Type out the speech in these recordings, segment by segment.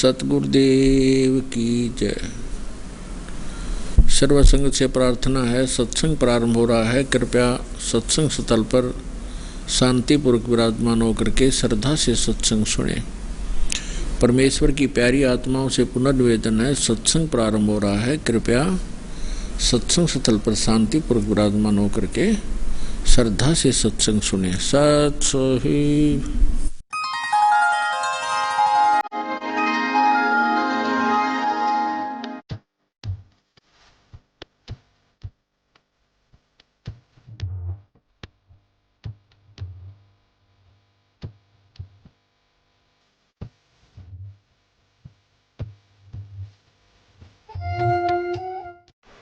सतगुरुदेव की जय। सर्वसंग से प्रार्थना है, सत्संग प्रारंभ हो रहा है। कृपया सत्संग स्थल पर शांतिपूर्वक विराजमान होकर के श्रद्धा से सत्संग सुने। परमेश्वर की प्यारी आत्माओं से पुनर्निवेदन है, सत्संग प्रारंभ हो रहा है। कृपया सत्संग स्थल पर शांतिपूर्वक विराजमान होकर के श्रद्धा से सत्संग सुने। सत सही।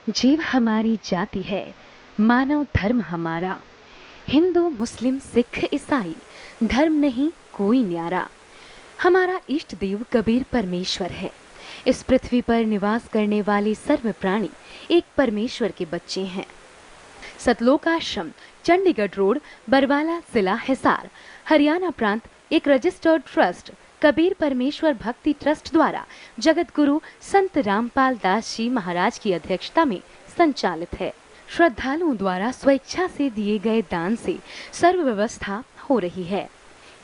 जीव हमारी जाति है, मानव धर्म हमारा। हिंदू मुस्लिम सिख ईसाई धर्म नहीं कोई न्यारा। हमारा इष्ट देव कबीर परमेश्वर है। इस पृथ्वी पर निवास करने वाले सर्व प्राणी एक परमेश्वर के बच्चे हैं। सतलोक आश्रम, चंडीगढ़ रोड, बरवाला, जिला हिसार, हरियाणा प्रांत एक रजिस्टर्ड ट्रस्ट कबीर परमेश्वर भक्ति ट्रस्ट द्वारा जगत गुरु संत रामपाल दास जी महाराज की अध्यक्षता में संचालित है। श्रद्धालुओं द्वारा स्वेच्छा से दिए गए दान से सर्व व्यवस्था हो रही है।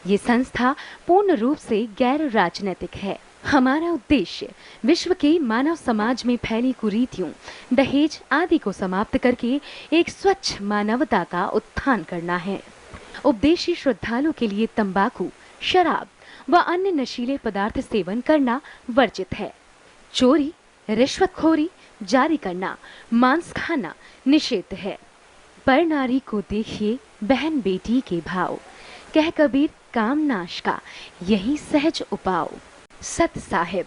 ये संस्था पूर्ण रूप से गैर राजनीतिक है। हमारा उद्देश्य विश्व के मानव समाज में फैली कुरीतियों, दहेज आदि को समाप्त करके एक स्वच्छ मानवता का उत्थान करना है। उपदेशी श्रद्धालु के लिए तंबाकू, शराब व अन्य नशीले पदार्थ सेवन करना वर्जित है। चोरी, रिश्वतखोरी, जारी करना, मांस खाना निषेध है। पर नारी को देखिए बहन बेटी के भाव, कह कबीर काम नाश का यही सहज उपाव। सत साहिब,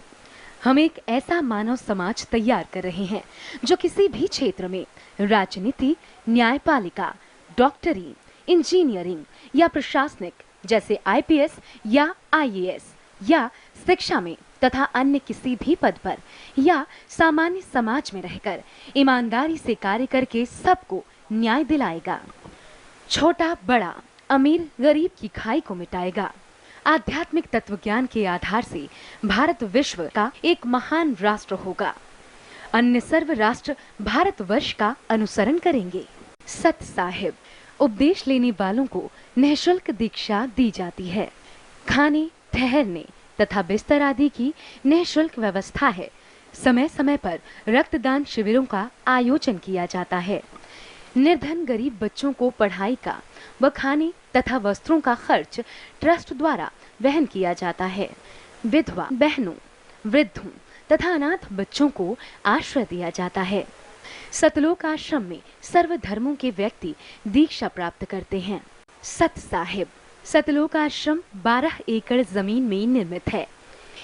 हम एक ऐसा मानव समाज तैयार कर रहे हैं जो किसी भी क्षेत्र में राजनीति, न्यायपालिका, डॉक्टरी, इंजीनियरिंग या प्रशासनिक जैसे आईपीएस या आईएएस या शिक्षा में तथा अन्य किसी भी पद पर या सामान्य समाज में रहकर ईमानदारी से कार्य करके सबको न्याय दिलाएगा। छोटा बड़ा, अमीर गरीब की खाई को मिटाएगा। आध्यात्मिक तत्व ज्ञान के आधार से भारत विश्व का एक महान राष्ट्र होगा। अन्य सर्व राष्ट्र भारतवर्ष का अनुसरण करेंगे। सत साहिब, उपदेश लेने वालों को निःशुल्क दीक्षा दी जाती है। खाने, ठहरने तथा बिस्तर आदि की निःशुल्क व्यवस्था है। समय समय पर रक्तदान शिविरों का आयोजन किया जाता है। निर्धन गरीब बच्चों को पढ़ाई का व खाने तथा वस्त्रों का खर्च ट्रस्ट द्वारा वहन किया जाता है। विधवा बहनों, वृद्धों तथा अनाथ बच्चों को आश्रय दिया जाता है। सतलोक आश्रम में सर्व धर्मों के व्यक्ति दीक्षा प्राप्त करते हैं। सत साहिब, सतलोक आश्रम 12 एकड़ जमीन में निर्मित है।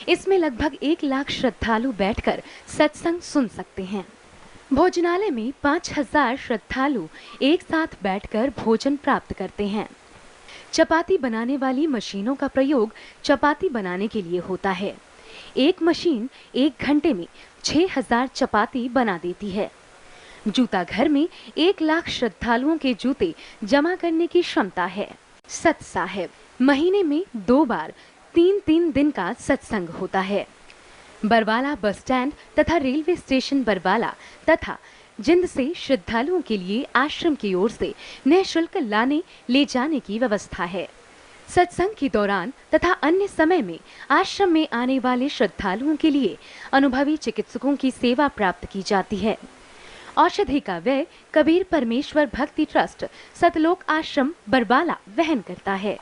इसमें लगभग 1 लाख श्रद्धालु बैठकर सत्संग सुन सकते हैं। भोजनालय में 5000 श्रद्धालु एक साथ बैठकर भोजन प्राप्त करते हैं। चपाती बनाने वाली मशीनों का प्रयोग चपाती बनाने के लिए होता है। एक मशीन 1 घंटे में 6000 चपाती बना देती है। जूता घर में 1 लाख श्रद्धालुओं के जूते जमा करने की क्षमता है। सत साहिब, महीने में 2 बार 3-3 दिन का सत्संग होता है। बरवाला बस स्टैंड तथा रेलवे स्टेशन बरवाला तथा जिंद से श्रद्धालुओं के लिए आश्रम की ओर से निःशुल्क लाने ले जाने की व्यवस्था है। सत्संग के दौरान तथा अन्य समय में आश्रम में आने वाले श्रद्धालुओं के लिए अनुभवी चिकित्सकों की सेवा प्राप्त की जाती है। औषधि का व्यय कबीर परमेश्वर भक्ति ट्रस्ट सतलोक आश्रम बरवाला वहन करता है।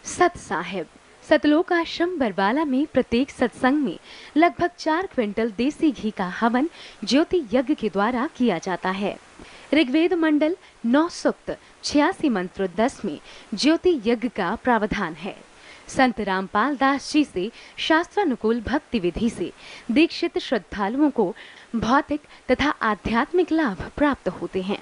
सत साहिब, सतलोक आश्रम बरवाला में प्रत्येक सत्संग में लगभग 4 क्विंटल देसी घी का हवन ज्योति यज्ञ के द्वारा किया जाता है। ऋग्वेद मंडल 9 सूक्त 86 मंत्र 10 में ज्योति यज्ञ का प्रावधान है। संत रामपाल दास जी से शास्त्रानुकूल भक्ति विधि से दीक्षित श्रद्धालुओं को भौतिक तथा आध्यात्मिक लाभ प्राप्त होते हैं।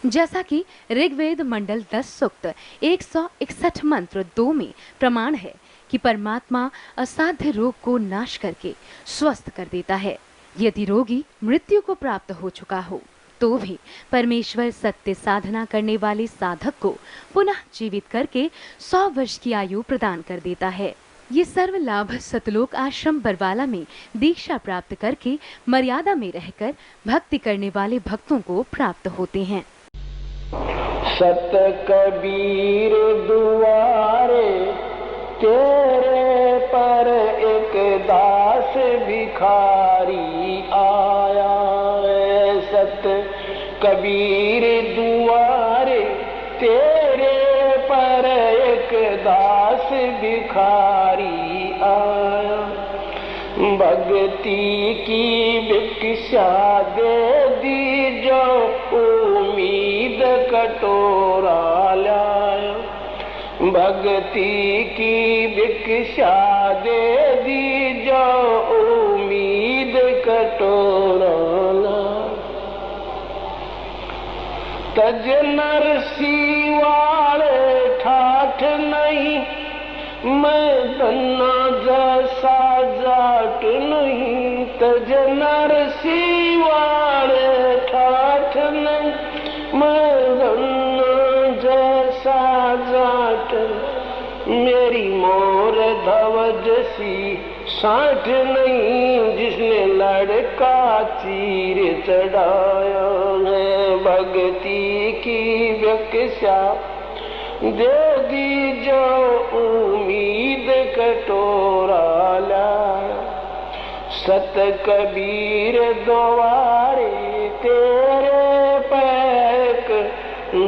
जैसा कि ऋग्वेद मंडल 10 सूक्त 161 मंत्र 2 में प्रमाण है कि परमात्मा असाध्य रोग को नाश करके स्वस्थ कर देता है। यदि रोगी मृत्यु को प्राप्त हो चुका हो तो भी परमेश्वर सत्य साधना करने वाले साधक को पुनः जीवित करके 100 वर्ष की आयु प्रदान कर देता है। ये सर्व लाभ सतलोक आश्रम बरवाला में दीक्षा प्राप्त करके मर्यादा में रहकर भक्ति करने वाले भक्तों को प्राप्त होते हैं। सत कबीर दुआरे तेरे पर एक दास भिखारी आया है। सत कबीर दुआरे तेरे पर एक दास भिखारी आया। भक्ति की भिक्षा दे दी जो उम्मीद कटोरा लाया। भक्ति की भिक्षा दे दी जो उम्मीद कटोरा लाया। तज नरसी वाले ठाठ नहीं, मैं धन्ना जैसा जाट नहीं। तज नरसी वाले ठाठ नहीं, मैं धन्ना जैसा जाट। मेरी मोर धवज सी साठ नहीं, जिसने लड़का चीर चढ़ाया है। भक्ति की भिक्षा दे दी जो उम्मीद कटोरा लाया। सत कबीर द्वारे तेरे पैक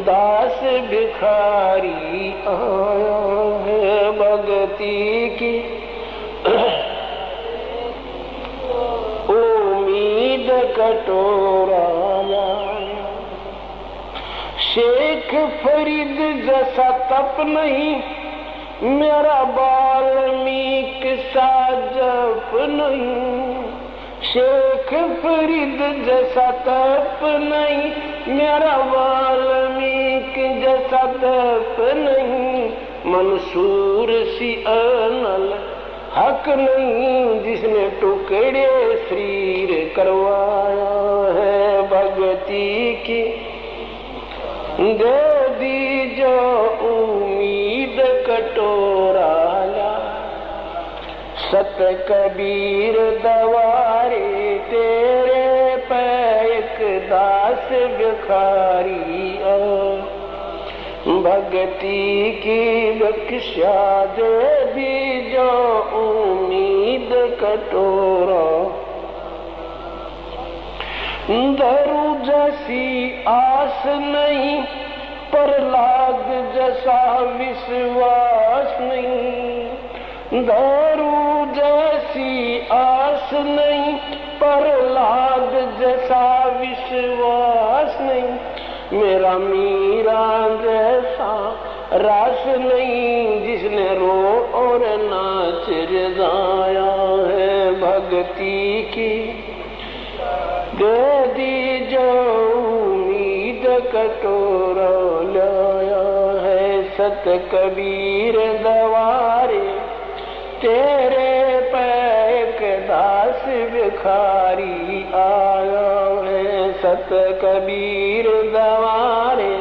दास भिखारी आया है। भक्ति की उम्मीद कटोरा लाया। शेख फरीद जैसा तप नहीं, मेरा वाल्मीक सा जप नहीं। शेख फरीद जैसा तप नहीं, मेरा वाल्मीक जैसा तप नहीं। मंसूर सी अनल हक नहीं, जिसने टुकड़े शरीर करवाया है। भक्ति की दे दी जो उम्मीद कटोरा ला। सत कबीर दवारे तेरे पैक दास भिखारी आ। भक्ति की भिक्षा दे दी जो उम्मीद कटोरा। धरू जैसी आस नहीं, प्रहलाद जैसा विश्वास नहीं। धरू जैसी आस नहीं, प्रहलाद जैसा विश्वास नहीं। मेरा मीरा जैसा रास नहीं, जिसने रो और नाच रजाया है। भक्ति की दे दी जो उम्मीद कटोरा लाया है। सत कबीर दवारे तेरे पैक दास भिखारी आया है। सत कबीर दवारे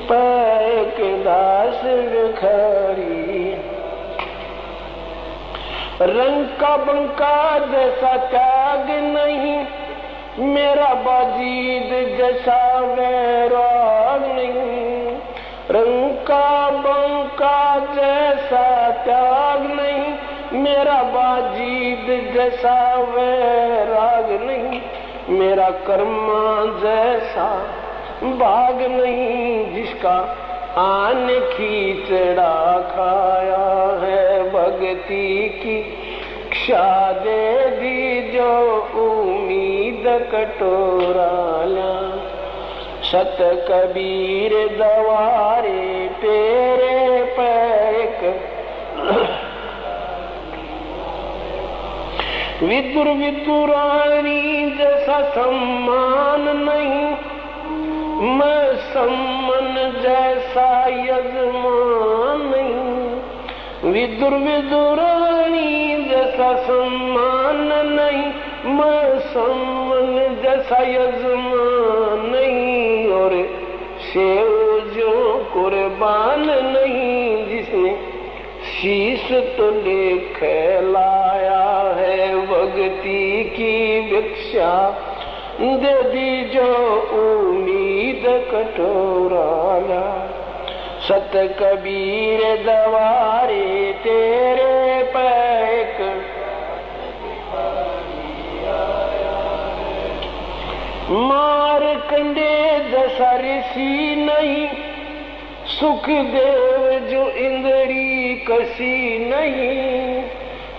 पैक दास भिखारी। रंग का बंका जैसा त्याग नहीं, मेरा बाजीद जैसा वैराग नहीं। रंग का बंका जैसा त्याग नहीं, मेरा बाजीद जैसा वैराग नहीं। मेरा कर्मा जैसा भाग नहीं, जिसका आन खींचड़ा खाया है। भक्ति की भिक्षा दे दी जो उम्मीद कटोरा ला। सत कबीर दवारे तेरे पैक। विदुर विदुरानी जैसा सम्मान नहीं, मैं सम्मन जैसा यजमान नहीं। विदुर विदुरानी जैसा सम्मान नहीं, मैं सम्मन जैसा यजमान नहीं। और सेव जो कुर्बान नहीं, जिसने शीश तो लेके लाया है, भक्ति की भिक्षा दे दी जो उम्मीद कटोरा ला। सत कबीर दवारे तेरे पैक मारकंडे जैसा ऋषि नहीं, सुखदेव जो इंद्री कसी नहीं।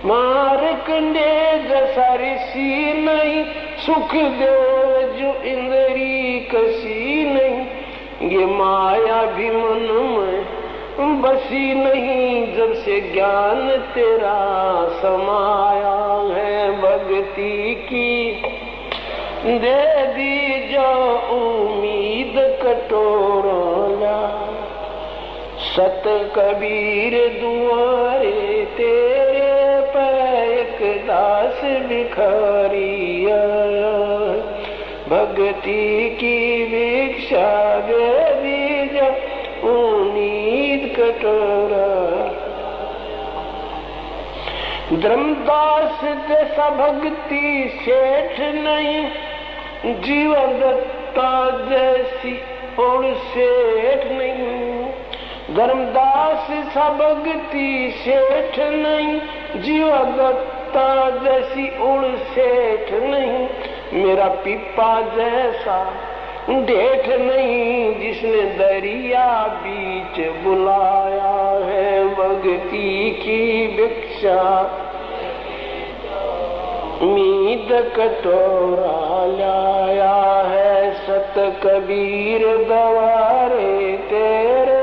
मारकंडे जैसा ऋषि नहीं, सुखदेव जो इंद्री कसी नहीं। ये माया भी मन में बसी नहीं, जब से ज्ञान तेरा समाया है। भक्ति की दे दी जो उम्मीद कटोरा। सत कबीर दुआरे तेरे पैक दास भिखारी आया। भक्ति की भिक्षा दे दी जो उम्मीद कटोरा। धर्मदास जैसा भक्ति सेठ नहीं, जीवन दत्ता जैसी और सेठ नहीं। धर्मदास सा भक्ति सेठ नहीं, जीवन दत्ता जैसी और सेठ नहीं। मेरा पिपा जैसा डेठ नहीं, जिसने दरिया बीच बुलाया है। भक्ति की भिक्षा उम्मीद कटोरा लाया है। सत कबीर दवारे तेरे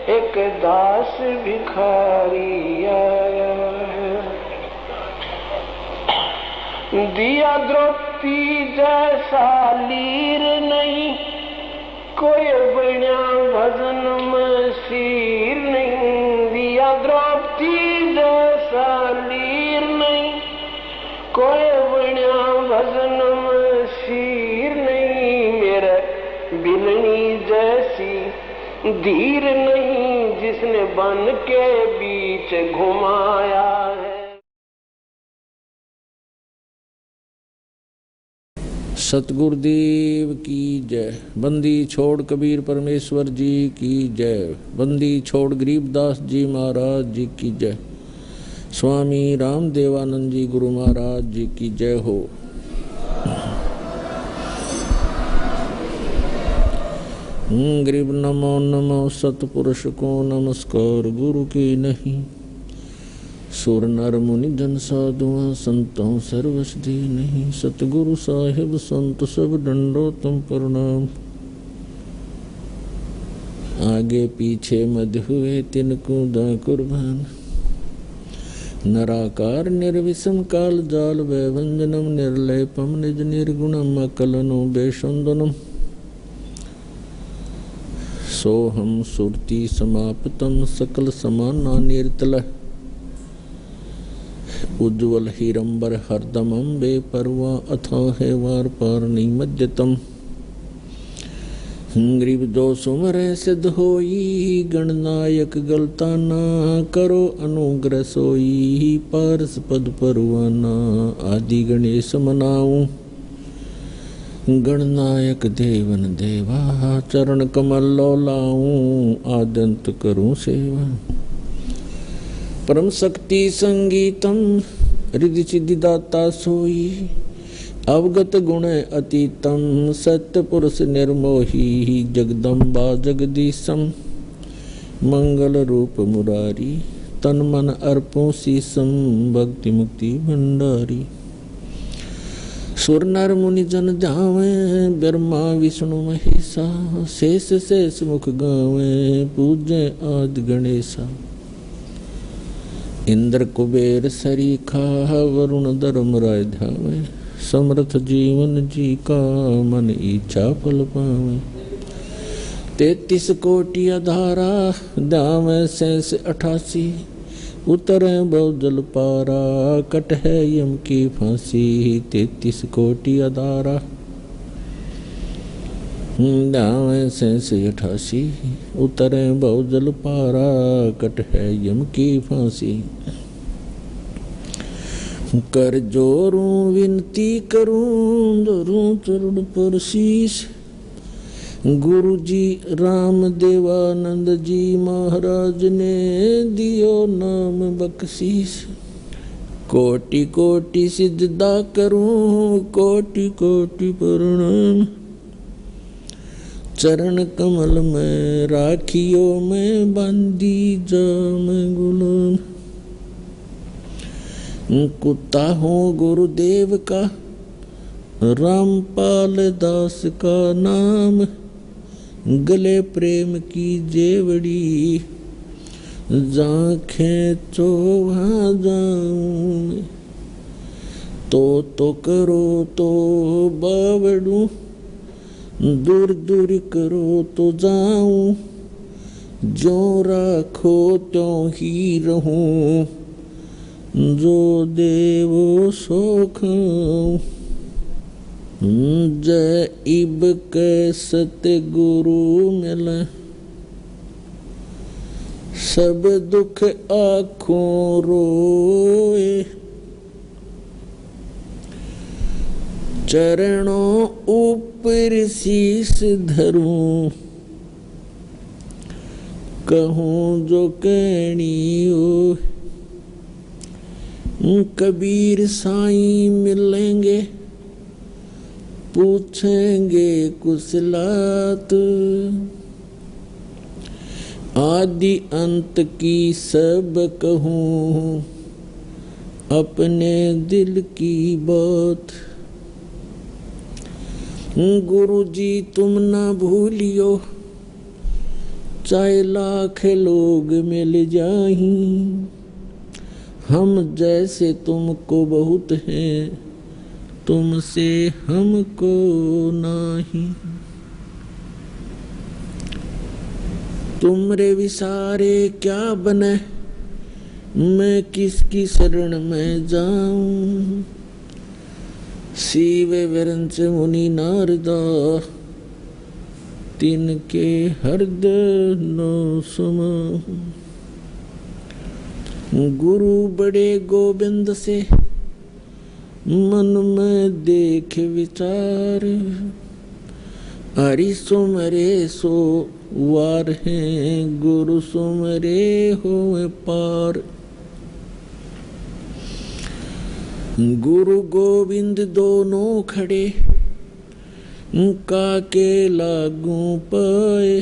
एक दास भिखारी आया है। दिया द्रौपदी जैसा लीर नहीं, कोई बना भजन में सिर नहीं। दिया द्रौपदी जैसा लीर नहीं, कोई बना भजन में सिर नहीं। मेरे बिलनी जैसी धीर नहीं, जिसने बन के बीच घुमाया है। सतगुरुदेव की जय। बंदी छोड़ कबीर परमेश्वर जी की जय। बंदी छोड़ गरीबदास जी महाराज जी की जय। स्वामी रामदेवानंद जी गुरु महाराज जी की जय हो। गरीब नमो नमो सतपुरुष को नमस्कार, गुरु की नहीं। सुर नर मुनि जन साधुआ संतों सर्वसदी नहीं। सतगुरु साहिब संत सब दंडो तुम प्रणाम। आगे पीछे मध्य हुए तिनको दा कुर्बान। नराकार निर्विषम काल जाल वैवंजनम निर्लेपम निज निर्गुणम अकलनो बेशंदनम। सोहम सुरति समाप्तम सकल समाना निर्तल। उज्ज्वल हिरंबर हरदमम बेपरवा अथा है वार पार निमज्जतम। गरीब दो सुमर सिद्ध होई, गणनायक गलता ना करो अनुग्रह सोई। पारस पद परवाना आदि गणेश मनाऊं। गणनायक देवन देवा चरण कमल लो लाऊं। आदंत करूं सेवा परम शक्ति संगीतम। रिद्धि सिद्धि दाता सोई, अवगत गुण अतीतम। सत्य पुरुष निर्मोही, जगदम्बा जगदीशम। मंगल रूप मुरारी, तन मन अर्पों शीसम। भक्ति मुक्ति भंडारी। सुर नर मुनि जन जावे, ब्रह्मा विष्णु महेशा। शेष शेष मुख गावे, पूजे आदि गणेशा। इंद्र कुबेर सरीखा, वरुण धर्म राय ध्यावे। समर्थ जीवन जी का, मन इच्छा फल पावे। 33 कोटि अधारा, दावे शेष 88। उतरे बहुजल पारा, कट है यम की फांसी। 33 कोटि अधारा, दावें से 88 उतरे बहुजल पारा, कट है यम की फांसी। कर जोरूं विनती करूं, धरूं चरण पर शीश। गुरु जी राम देवानंद जी महाराज ने दियो नाम बख्शीश। कोटि कोटि सिजदा करूं, कोटि कोटि प्रणाम। चरण कमल में राखियो मैं बांधी जाम गुलाम। कुत्ता हूँ गुरुदेव का, रामपाल दास का नाम। गले प्रेम की जेवड़ी, जहाँ खेचो वहाँ जाऊं। तो करो तो बावड़ू, दूर दूर करो तो जाऊं। जो राखो त्यों ही रहूं, जो देवो सो खाऊं। जय इब के सतगुरु मिले, सब दुख आँखों रोए। चरणों ऊपर शीश धरूं, कहूँ जो कहनी हो। कबीर साईं मिलेंगे, पूछेंगे कुशलात। आदि अंत की सब कहूँ, अपने दिल की बात। गुरु जी तुम ना भूलियो, चाहे लाख लोग मिल जाहीं। हम जैसे तुमको बहुत हैं, तुमसे हमको नहीं। तुमरे विसारे क्या बने, मैं किसकी शरण में जाऊं। शिव विरंच मुनि नारदा, तिनके हृदय न समाऊं। गुरु बड़े गोविंद से, मन में देख विचार। हरि सुमरे सो वार हैं, गुरु सुमरे होए पार। गुरु गोविंद दोनों खड़े, काके लागू पाए।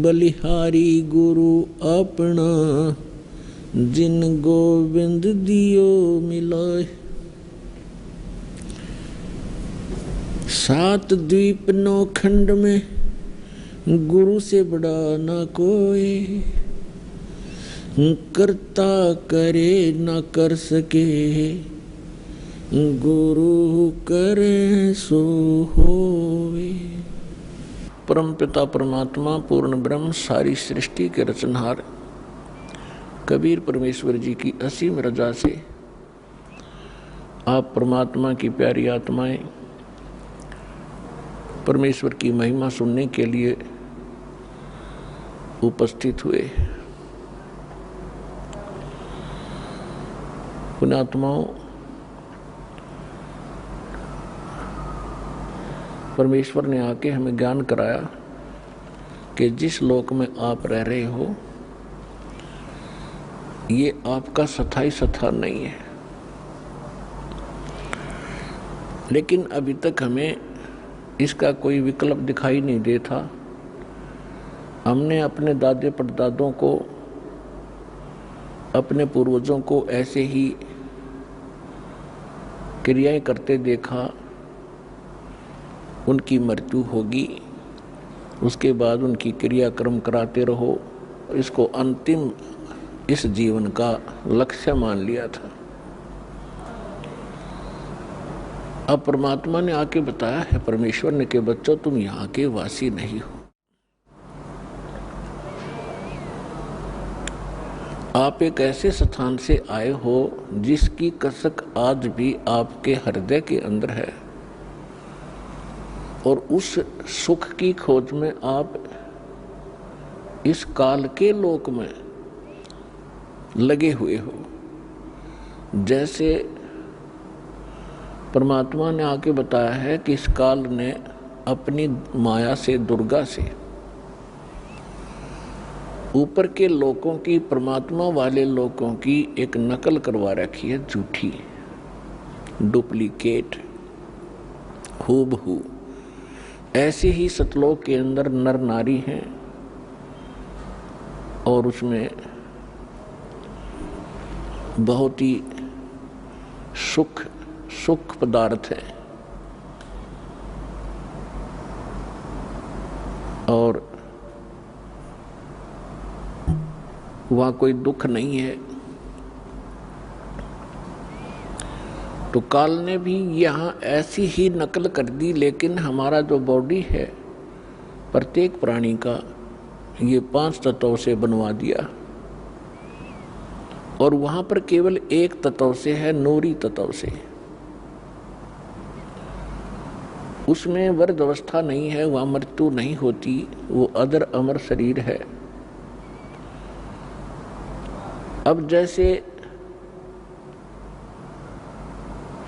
बलिहारी गुरु अपना, जिन गोविंद दियो मिलाए। 7 द्वीप 9 खंड में, गुरु से बड़ा ना कोई। करता करे न कर सके, गुरु करे सो होवे। परमपिता परमात्मा पूर्ण ब्रह्म, सारी सृष्टि के रचनहार कबीर परमेश्वर जी की असीम रजा से आप परमात्मा की प्यारी आत्माएं परमेश्वर की महिमा सुनने के लिए उपस्थित हुए। पुण्यात्माओं, परमेश्वर ने आके हमें ज्ञान कराया कि जिस लोक में आप रह रहे हो ये आपका स्थायी स्थान नहीं है। लेकिन अभी तक हमें इसका कोई विकल्प दिखाई नहीं देता। हमने अपने दादे परदादों को, अपने पूर्वजों को ऐसे ही क्रियाएं करते देखा। उनकी मृत्यु होगी, उसके बाद उनकी क्रियाक्रम कराते रहो, इसको अंतिम इस जीवन का लक्ष्य मान लिया था। अब परमात्मा ने आके बताया है, परमेश्वर ने कि बच्चों तुम यहाँ के वासी नहीं हो। आप एक ऐसे स्थान से आए हो जिसकी कसक आज भी आपके हृदय के अंदर है। और उस सुख की खोज में आप इस काल के लोक में लगे हुए हो। जैसे परमात्मा ने आके बताया है कि इस काल ने अपनी माया से, दुर्गा से ऊपर के लोकों की, परमात्मा वाले लोकों की एक नकल करवा रखी है, झूठी, डुप्लीकेट, हूबहू। ऐसे ही सतलोक के अंदर नर नारी हैं और उसमें बहुत ही सुख पदार्थ है और वहाँ कोई दुख नहीं है। तो काल ने भी यहाँ ऐसी ही नकल कर दी, लेकिन हमारा जो बॉडी है प्रत्येक प्राणी का ये 5 तत्वों से बनवा दिया और वहाँ पर केवल एक तत्व से है, नूरी तत्व से। उसमें वृद्ध अवस्था नहीं है, वहाँ मृत्यु नहीं होती, वो अदर अमर शरीर है। अब जैसे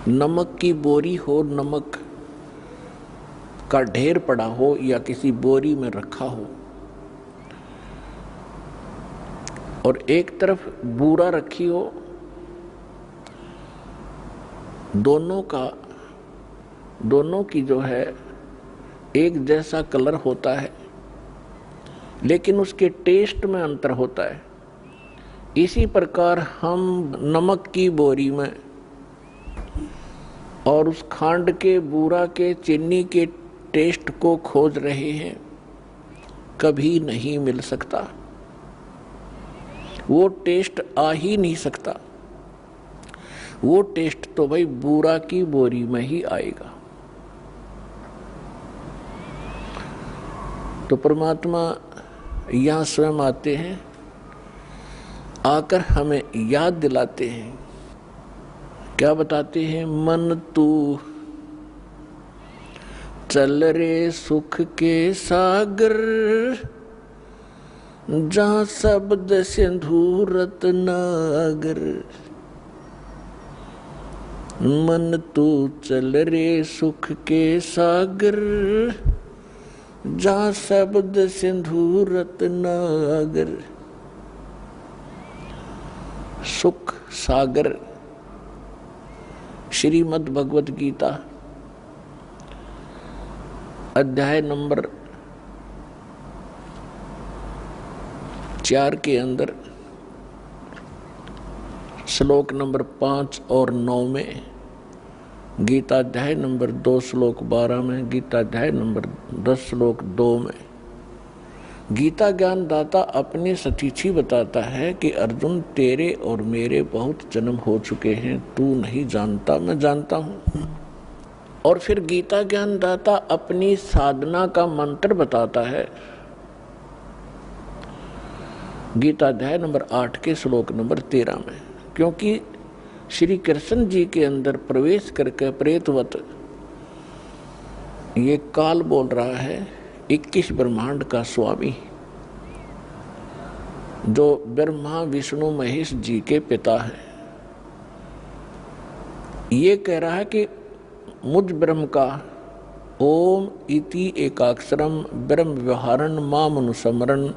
नमक की बोरी हो, नमक का ढेर पड़ा हो या किसी बोरी में रखा हो और एक तरफ बूरा रखी हो, दोनों की जो है एक जैसा कलर होता है, लेकिन उसके टेस्ट में अंतर होता है। इसी प्रकार हम नमक की बोरी में और उस खांड के, बूरा के, चीनी के टेस्ट को खोज रहे हैं, कभी नहीं मिल सकता। वो टेस्ट आ ही नहीं सकता। वो टेस्ट तो भाई बूरा की बोरी में ही आएगा। तो परमात्मा यहाँ स्वयं आते हैं, आकर हमें याद दिलाते हैं। क्या बताते हैं? मन तू चल रे सुख के सागर, जहाँ शब्द सिंधु रत्नागर। मन तू चल रे सुख के सागर, जहाँ शब्द सिंधु रत्नागर। सुख सागर, श्रीमद् भगवत गीता अध्याय नंबर 4 के अंदर श्लोक नंबर 5 और 9 में, गीता अध्याय नंबर 2 श्लोक 12 में, गीता अध्याय नंबर 10 श्लोक 2 में गीता ज्ञान दाता अपने सतीची बताता है कि अर्जुन, तेरे और मेरे बहुत जन्म हो चुके हैं, तू नहीं जानता, मैं जानता हूं। और फिर गीता ज्ञान दाता अपनी साधना का मंत्र बताता है, गीता अध्याय नंबर 8 के श्लोक नंबर 13 में। क्योंकि श्री कृष्ण जी के अंदर प्रवेश करके प्रेतवत ये काल बोल रहा है, 21 ब्रह्मांड का स्वामी, जो ब्रह्मा विष्णु महेश जी के पिता है, ये कह रहा है कि मुझ ब्रह्म का ओम इति एकाक्षरम ब्रह्म व्यवहारन माम अनुसमरन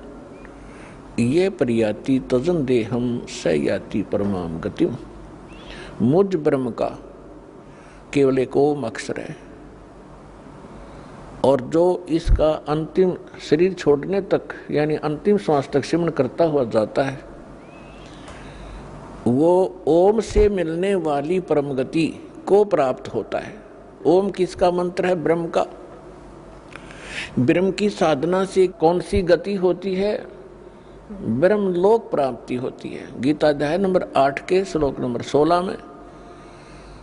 ये प्रयाति तजन देहम स याति परमाम गतिम। मुझ ब्रह्म का केवल एक ओम अक्षर है और जो इसका अंतिम शरीर छोड़ने तक यानी अंतिम श्वास तक सिमरण करता हुआ जाता है, वो ओम से मिलने वाली परम गति को प्राप्त होता है। ओम किसका मंत्र है? ब्रह्म का। ब्रह्म की साधना से कौन सी गति होती है? ब्रह्म लोक प्राप्ति होती है। गीता अध्याय नंबर 8 के श्लोक नंबर 16 में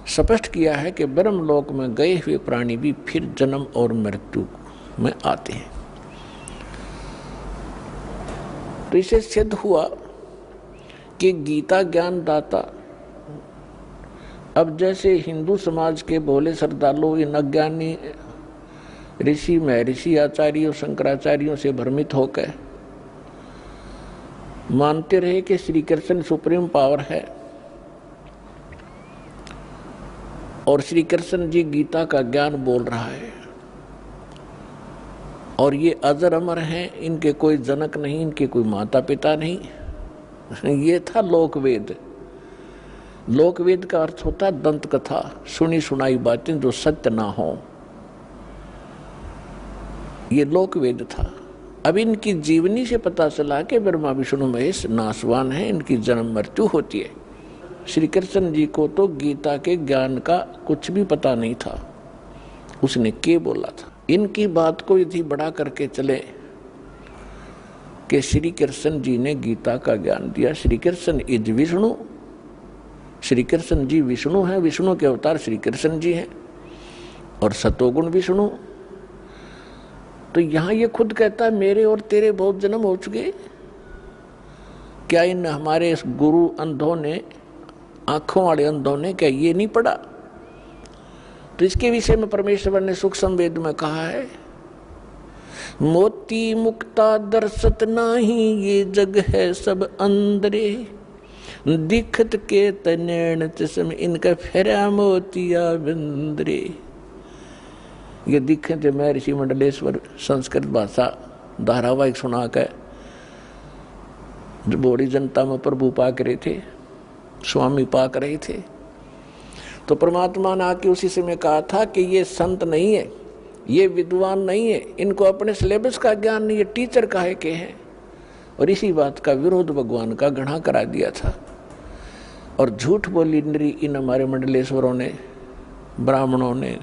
स्पष्ट किया है कि ब्रह्म लोक में गए हुए प्राणी भी फिर जन्म और मृत्यु में आते हैं। तो इसे सिद्ध हुआ कि गीता ज्ञान दाता, अब जैसे हिंदू समाज के भोले श्रद्धालु इन अज्ञानी ऋषि महर्षि आचार्यों शंकराचार्यों से भ्रमित होकर मानते रहे कि श्री कृष्ण सुप्रीम पावर है और श्री कृष्ण जी गीता का ज्ञान बोल रहा है और ये अजर अमर हैं, इनके कोई जनक नहीं, इनके कोई माता पिता नहीं। ये था लोकवेद। लोकवेद का अर्थ होता है दंत कथा, सुनी सुनाई बातें जो सत्य ना हो, ये लोकवेद था। अब इनकी जीवनी से पता चला कि ब्रह्मा विष्णु महेश नाशवान है, इनकी जन्म मृत्यु होती है। श्री कृष्ण जी को तो गीता के ज्ञान का कुछ भी पता नहीं था, उसने क्या बोला था। इनकी बात को यदि बड़ा करके चले कि श्री कृष्ण जी ने गीता का ज्ञान दिया। श्री कृष्ण इज विष्णु, श्री कृष्ण जी विष्णु हैं, विष्णु के अवतार श्री कृष्ण जी हैं और सतोगुण विष्णु। तो यहां ये खुद कहता है मेरे और तेरे बहुत जन्म हो चुके, क्या इन हमारे इस गुरु अंधों ने, आंखों वाले अंधों ने क्या ये नहीं पढ़ा? तो इसके विषय में परमेश्वर ने सुख संवेद में कहा है, मोती मुक्ता दर्शत नाही, ये जग है सब अंदरे, दिखत के तनैण चश्म, इनका फेरा मोतिया बिंदरे। ये दिखे थे महर्षि मंडलेश्वर संस्कृत भाषा धारावाहिक सुना कर जो बड़ी जनता में प्रभु पाक रहे थे, स्वामी पाक रहे थे। तो परमात्मा ने आके उसी समय कहा था कि ये संत नहीं है, ये विद्वान नहीं है, इनको अपने सिलेबस का ज्ञान नहीं है, टीचर काहे के हैं। और इसी बात का विरोध भगवान का घृणा करा दिया था और झूठ बोली इन हमारे मंडलेश्वरों ने, ब्राह्मणों ने,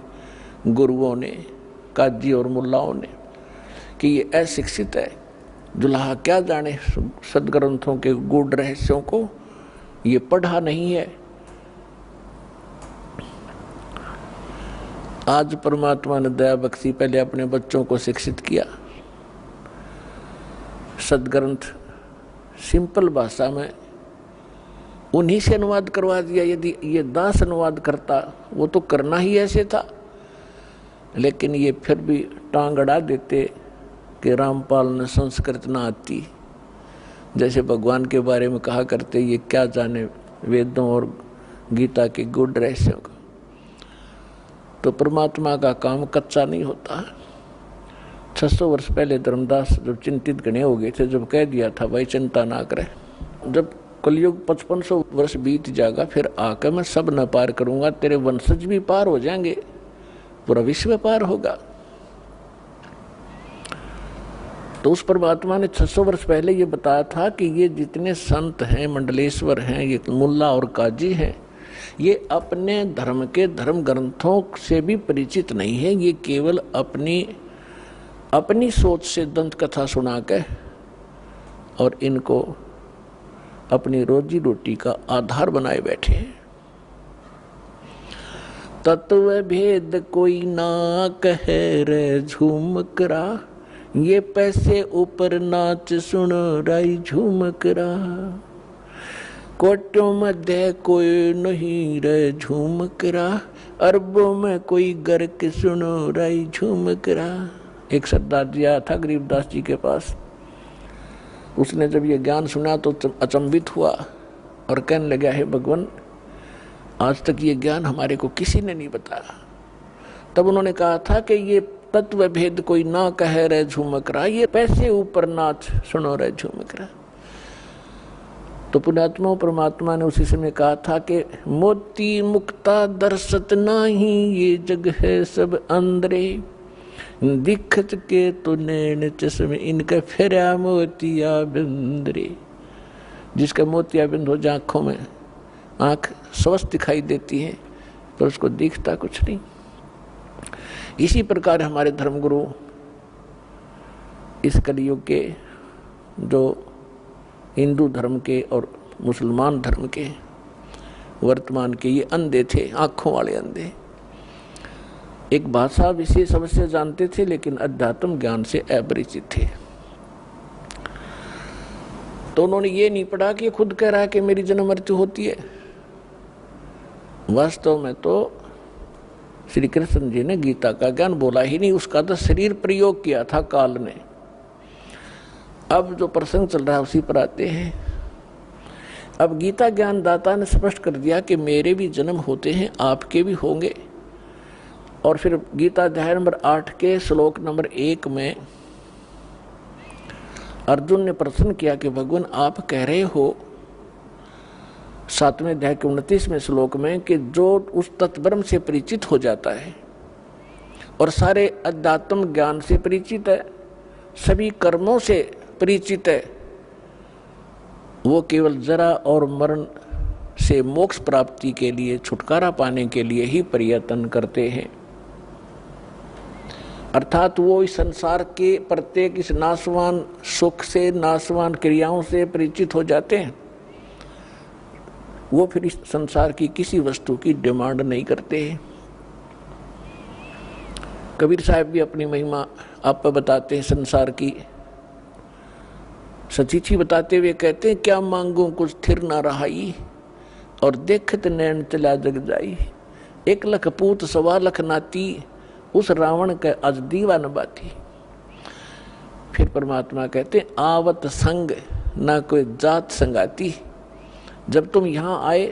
गुरुओं ने, काजी और मुल्लाओं ने कि ये अशिक्षित है, दुल्हा क्या जाने सदग्रंथों के गूढ़ रहस्यों को, ये पढ़ा नहीं है। आज परमात्मा ने दया बख्शी, पहले अपने बच्चों को शिक्षित किया, सदग्रंथ सिंपल भाषा में उन्हीं से अनुवाद करवा दिया। यदि ये दास अनुवाद करता, वो तो करना ही ऐसे था, लेकिन ये फिर भी टांग अड़ा देते कि रामपाल ने संस्कृत ना आती, जैसे भगवान के बारे में कहा करते ये क्या जाने वेदों और गीता के गूढ़ रहस्यों का। तो परमात्मा का काम कच्चा नहीं होता। 600 वर्ष पहले धर्मदास जब चिंतित गणे हो गए थे, जब कह दिया था भाई चिंता ना करे, जब कलयुग 5500 वर्ष बीत जाएगा फिर आकर मैं सब न पार करूंगा, तेरे वंशज भी पार हो जाएंगे, पूरा विश्व पार होगा। तो उस परमात्मा ने 600 वर्ष पहले ये बताया था कि ये जितने संत हैं, मंडलेश्वर हैं, ये मुल्ला और काजी हैं, ये अपने धर्म के धर्म ग्रंथों से भी परिचित नहीं है। ये केवल अपनी सोच से दंत कथा सुना के और इनको अपनी रोजी रोटी का आधार बनाए बैठे हैं। तत्व भेद कोई ना कहे रे झूमकरा, ये पैसे ऊपर नाच सुनो राई झूमकरा, कोटों मध्य कोई नहीं रे झूमकरा, अरबों में कोई गर्क सुनो राई झूमकरा। एक सरदार जी आया था गरीबदास जी के पास, उसने जब ये ज्ञान सुना तो अचंभित हुआ और कहने लगा, हे भगवान, आज तक ये ज्ञान हमारे को किसी ने नहीं बताया। तब उन्होंने कहा था कि ये तत्व भेद कोई ना कहे रे झूमकरा, ये पैसे ऊपर नाच सुनो रे झूमकरा। तो पुण्यात्मा परमात्मा ने उसी समय कहा था कि मोती मुक्ता दर्शत नाही, ये जग है सब अंदरे, दिखत के तो नैन चश्मे, इनका फेरा मोतिया बिंदरे। जिसका मोतिया बिंद हो जाए आंखों में, आंख स्वस्थ दिखाई देती है पर उसको दिखता कुछ नहीं। इसी प्रकार हमारे धर्मगुरु इस कलयुग के, जो हिंदू धर्म के और मुसलमान धर्म के वर्तमान के, ये अंधे थे, आंखों वाले अंधे। एक भाषा विशेष अवश्य जानते थे लेकिन अध्यात्म ज्ञान से अपरिचित थे। तो उन्होंने ये नहीं पढ़ा कि खुद कह रहा है कि मेरी जन्म मृत्यु होती है। वास्तव में तो श्री कृष्ण जी ने गीता का ज्ञान बोला ही नहीं, उसका तो शरीर प्रयोग किया था काल ने। अब जो प्रसंग चल रहा है उसी पर आते हैं। अब गीता ज्ञान दाता ने स्पष्ट कर दिया कि मेरे भी जन्म होते हैं, आपके भी होंगे। और फिर गीता अध्याय नंबर 8 के श्लोक नंबर 1 में अर्जुन ने प्रश्न किया कि भगवान आप कह रहे हो 7वें अध्याय के 29वें श्लोक में कि जो उस तत्ब्रह्म से परिचित हो जाता है और सारे अध्यात्म ज्ञान से परिचित है, सभी कर्मों से परिचित है, वो केवल जरा और मरण से मोक्ष प्राप्ति के लिए, छुटकारा पाने के लिए ही प्रयत्न करते हैं। अर्थात वो इस संसार के प्रत्येक इस नाशवान सुख से, नाशवान क्रियाओं से परिचित हो जाते हैं। वो फिर इस संसार की किसी वस्तु की डिमांड नहीं करते हैं। कबीर साहब भी अपनी महिमा आप बताते हैं संसार की, सचीची बताते हुए कहते हैं, क्या मांगू कुछ स्थिर ना रहाई और देखत नैन चला जग जाई। 1 लख पूत 1.25 लाख नाती, उस रावण के आज दीवा न बाती। फिर परमात्मा कहते हैं, आवत संग ना कोई जात संगाती। जब तुम यहाँ आए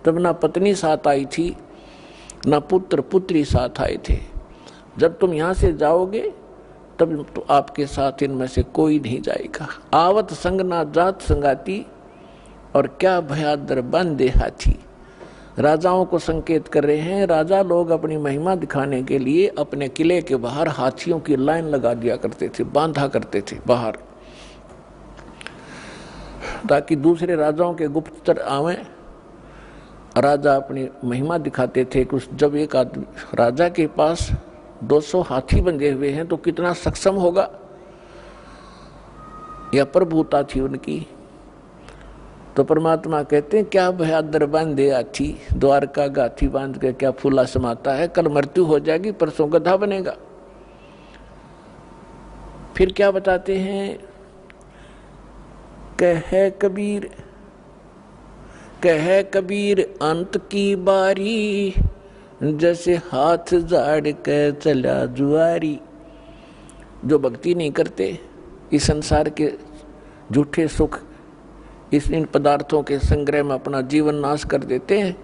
तब ना पत्नी साथ आई थी, ना पुत्र पुत्री साथ आए थे। जब तुम यहाँ से जाओगे तब तो आपके साथ इनमें से कोई नहीं जाएगा। आवत संग ना जात संगाती, और क्या भयादर बंदे हाथी। राजाओं को संकेत कर रहे हैं। राजा लोग अपनी महिमा दिखाने के लिए अपने किले के बाहर हाथियों की लाइन लगा दिया करते थे, बांधा करते थे बाहर, ताकि दूसरे राजाओं के गुप्तचर आवें। राजा अपनी महिमा दिखाते थे। कुछ जब एक आदमी राजा के पास 200 हाथी बंधे हुए हैं तो कितना सक्षम होगा, या प्रभुता थी उनकी। तो परमात्मा कहते हैं, क्या भयादर बांधे हाथी, द्वारका गाथी बांध के क्या फूला समाता है। कल मृत्यु हो जाएगी, परसों गधा बनेगा। फिर क्या बताते हैं, कहे कबीर अंत की बारी, जैसे हाथ झाड़ के चला जुआरी। जो भक्ति नहीं करते, इस संसार के झूठे सुख, इन पदार्थों के संग्रह में अपना जीवन नाश कर देते हैं,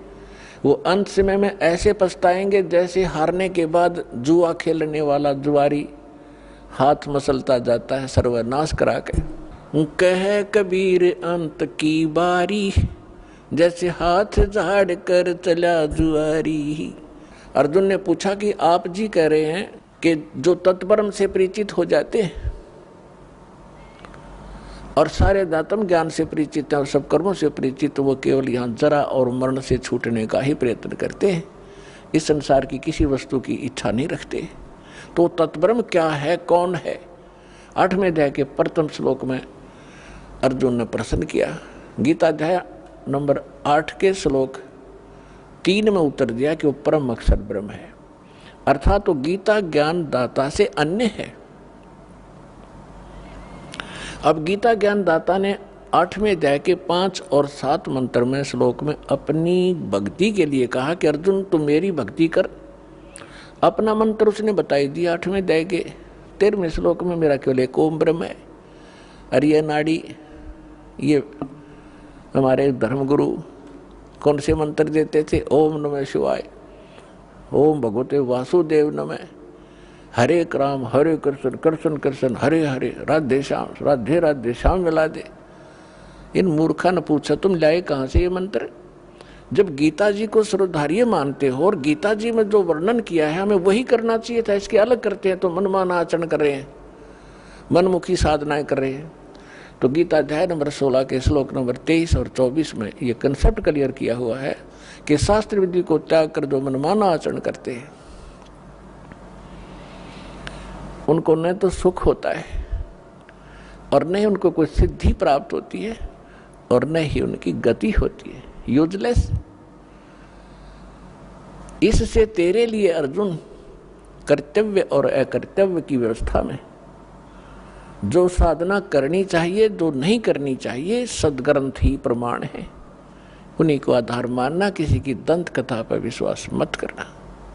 वो अंत समय में ऐसे पछताएंगे जैसे हारने के बाद जुआ खेलने वाला जुआरी हाथ मसलता जाता है सर्वनाश करा के। कहे कबीर अंत की बारी, जैसे हाथ झाड़ कर चला जुआरी। अर्जुन ने पूछा कि आप जी कह रहे हैं कि जो तत्परम से परिचित हो जाते हैं और सारे दातम ज्ञान से परिचित हैं और सब कर्मों से परिचित, वो केवल यहाँ जरा और मरण से छूटने का ही प्रयत्न करते हैं, इस संसार की किसी वस्तु की इच्छा नहीं रखते। तो तत्ब्रह्म क्या है, कौन है? 8वें अध्याय के प्रथम श्लोक में अर्जुन ने प्रश्न किया। गीता अध्याय नंबर 8 के श्लोक 3 में उत्तर दिया कि वो परम अक्षर ब्रह्म है। अर्थात तो गीता ज्ञान दाता से अन्य है। अब गीता ज्ञान दाता ने 8वें अध्याय के 5 और 7 मंत्र में श्लोक में अपनी भक्ति के लिए कहा कि अर्जुन तुम मेरी भक्ति कर। अपना मंत्र उसने बताई दिया 8वें अध्याय के 13वें श्लोक में, मेरा केवल एक ओम ब्रह्म है। और ये नाड़ी, ये हमारे धर्मगुरु कौन से मंत्र देते थे? ओम नमः शिवाय, ओम भगवते वासुदेव नमः, हरे राम हरे कृष्ण कृष्ण कृष्ण हरे हरे, राधे श्याम राधे राधे श्याम मिला दे। इन मूर्खा ने पूछा तुम लाए कहाँ से ये मंत्र? जब गीता जी को सर्वधार्य मानते हो और गीता जी में जो वर्णन किया है हमें वही करना चाहिए था, इसके अलग करते हैं तो मनमाना आचरण कर रहे हैं, मनमुखी साधनाएं कर रहे हैं। तो गीता अध्याय नंबर 16 के श्लोक नंबर 23 और 24 में ये कंसेप्ट क्लियर किया हुआ है कि शास्त्र विधि को त्याग कर जो मनमाना आचरण करते हैं उनको न तो सुख होता है और न ही उनको कोई सिद्धि प्राप्त होती है और न ही उनकी गति होती है, यूजलेस। इससे तेरे लिए अर्जुन कर्तव्य और अकर्तव्य की व्यवस्था में जो साधना करनी चाहिए, जो नहीं करनी चाहिए, सदग्रंथ ही प्रमाण है। उन्हीं को आधार मानना, किसी की दंत कथा पर विश्वास मत करना।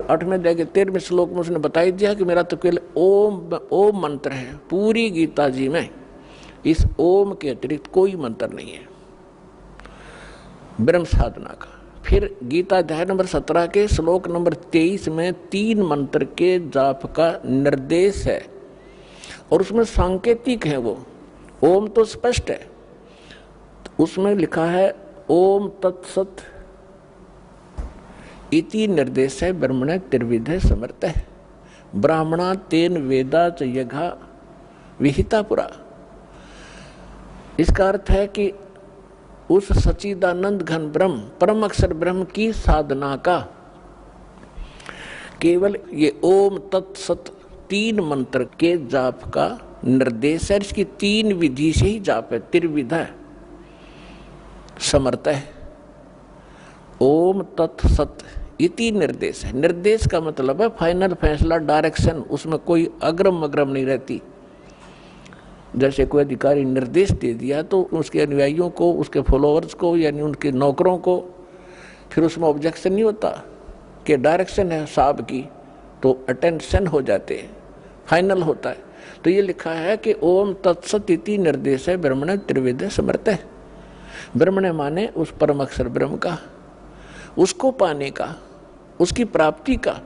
8वें अध्याय के 13वें श्लोक में उसने बता ही दिया कि मेरा तो केवल ओम मंत्र है। पूरी गीता जी में इस ओम के अतिरिक्त कोई मंत्र नहीं है ब्रह्म साधना का। फिर गीता अध्याय नंबर 17 के श्लोक नंबर 23 में 3 मंत्र के जाप का निर्देश है और उसमें सांकेतिक है। वो ओम तो स्पष्ट है, उसमें लिखा है ओम तत्सत इति निर्देश है ब्रह्मण त्रिविधे समर्थ है ब्राह्मणा तेन वेदा च यज्ञा विहिता पुरा। इसका अर्थ है कि उस सच्चिदानंद घन ब्रह्म परम अक्षर ब्रह्म की साधना का केवल ये ओम तत्सत 3 मंत्र के जाप का निर्देश है। इसकी 3 विधि से ही जाप है, त्रिविधा समर्थ है। ओम तत्सत इति निर्देश है। निर्देश का मतलब है फाइनल फैसला, डायरेक्शन, उसमें कोई अग्रम अग्रम नहीं रहती। जैसे कोई अधिकारी निर्देश दे दिया तो उसके अनुयायियों को, उसके फॉलोअर्स को, यानी उनके नौकरों को फिर उसमें ऑब्जेक्शन नहीं होता कि डायरेक्शन है साहब की, तो अटेंशन हो जाते हैं, फाइनल होता है। तो ये लिखा है कि ओम तत्सत इति निर्देश है ब्रह्मण त्रिविधे समर्थ है। ब्रह्मण माने उस परम अक्षर ब्रह्म का, उसको पाने का, उसकी प्राप्ति का।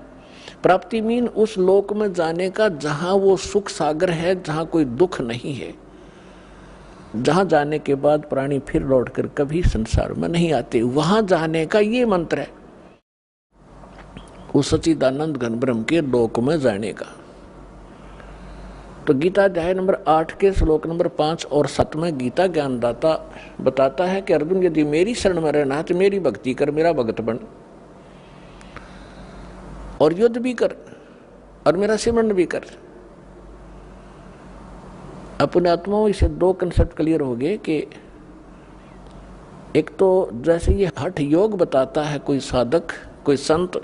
प्राप्ति मीन उस लोक में जाने का जहां वो सुख सागर है, जहां कोई दुख नहीं है, जहां जाने के बाद प्राणी फिर लौटकर कभी संसार में नहीं आते, वहां जाने का ये मंत्र है, उस सच्चिदानंद घन ब्रह्म के लोक में जाने का। तो गीता अध्याय नंबर 8 के श्लोक नंबर 5 और 7 में गीता ज्ञानदाता बताता है कि अर्जुन यदि मेरी शरण में रहना है तो मेरी भक्ति कर, मेरा भक्त बन और युद्ध भी कर और मेरा सिमरन भी कर। अपने आत्माओं इसे 2 कंसेप्ट क्लियर हो गए कि एक तो जैसे ये हठ योग बताता है कोई साधक, कोई संत,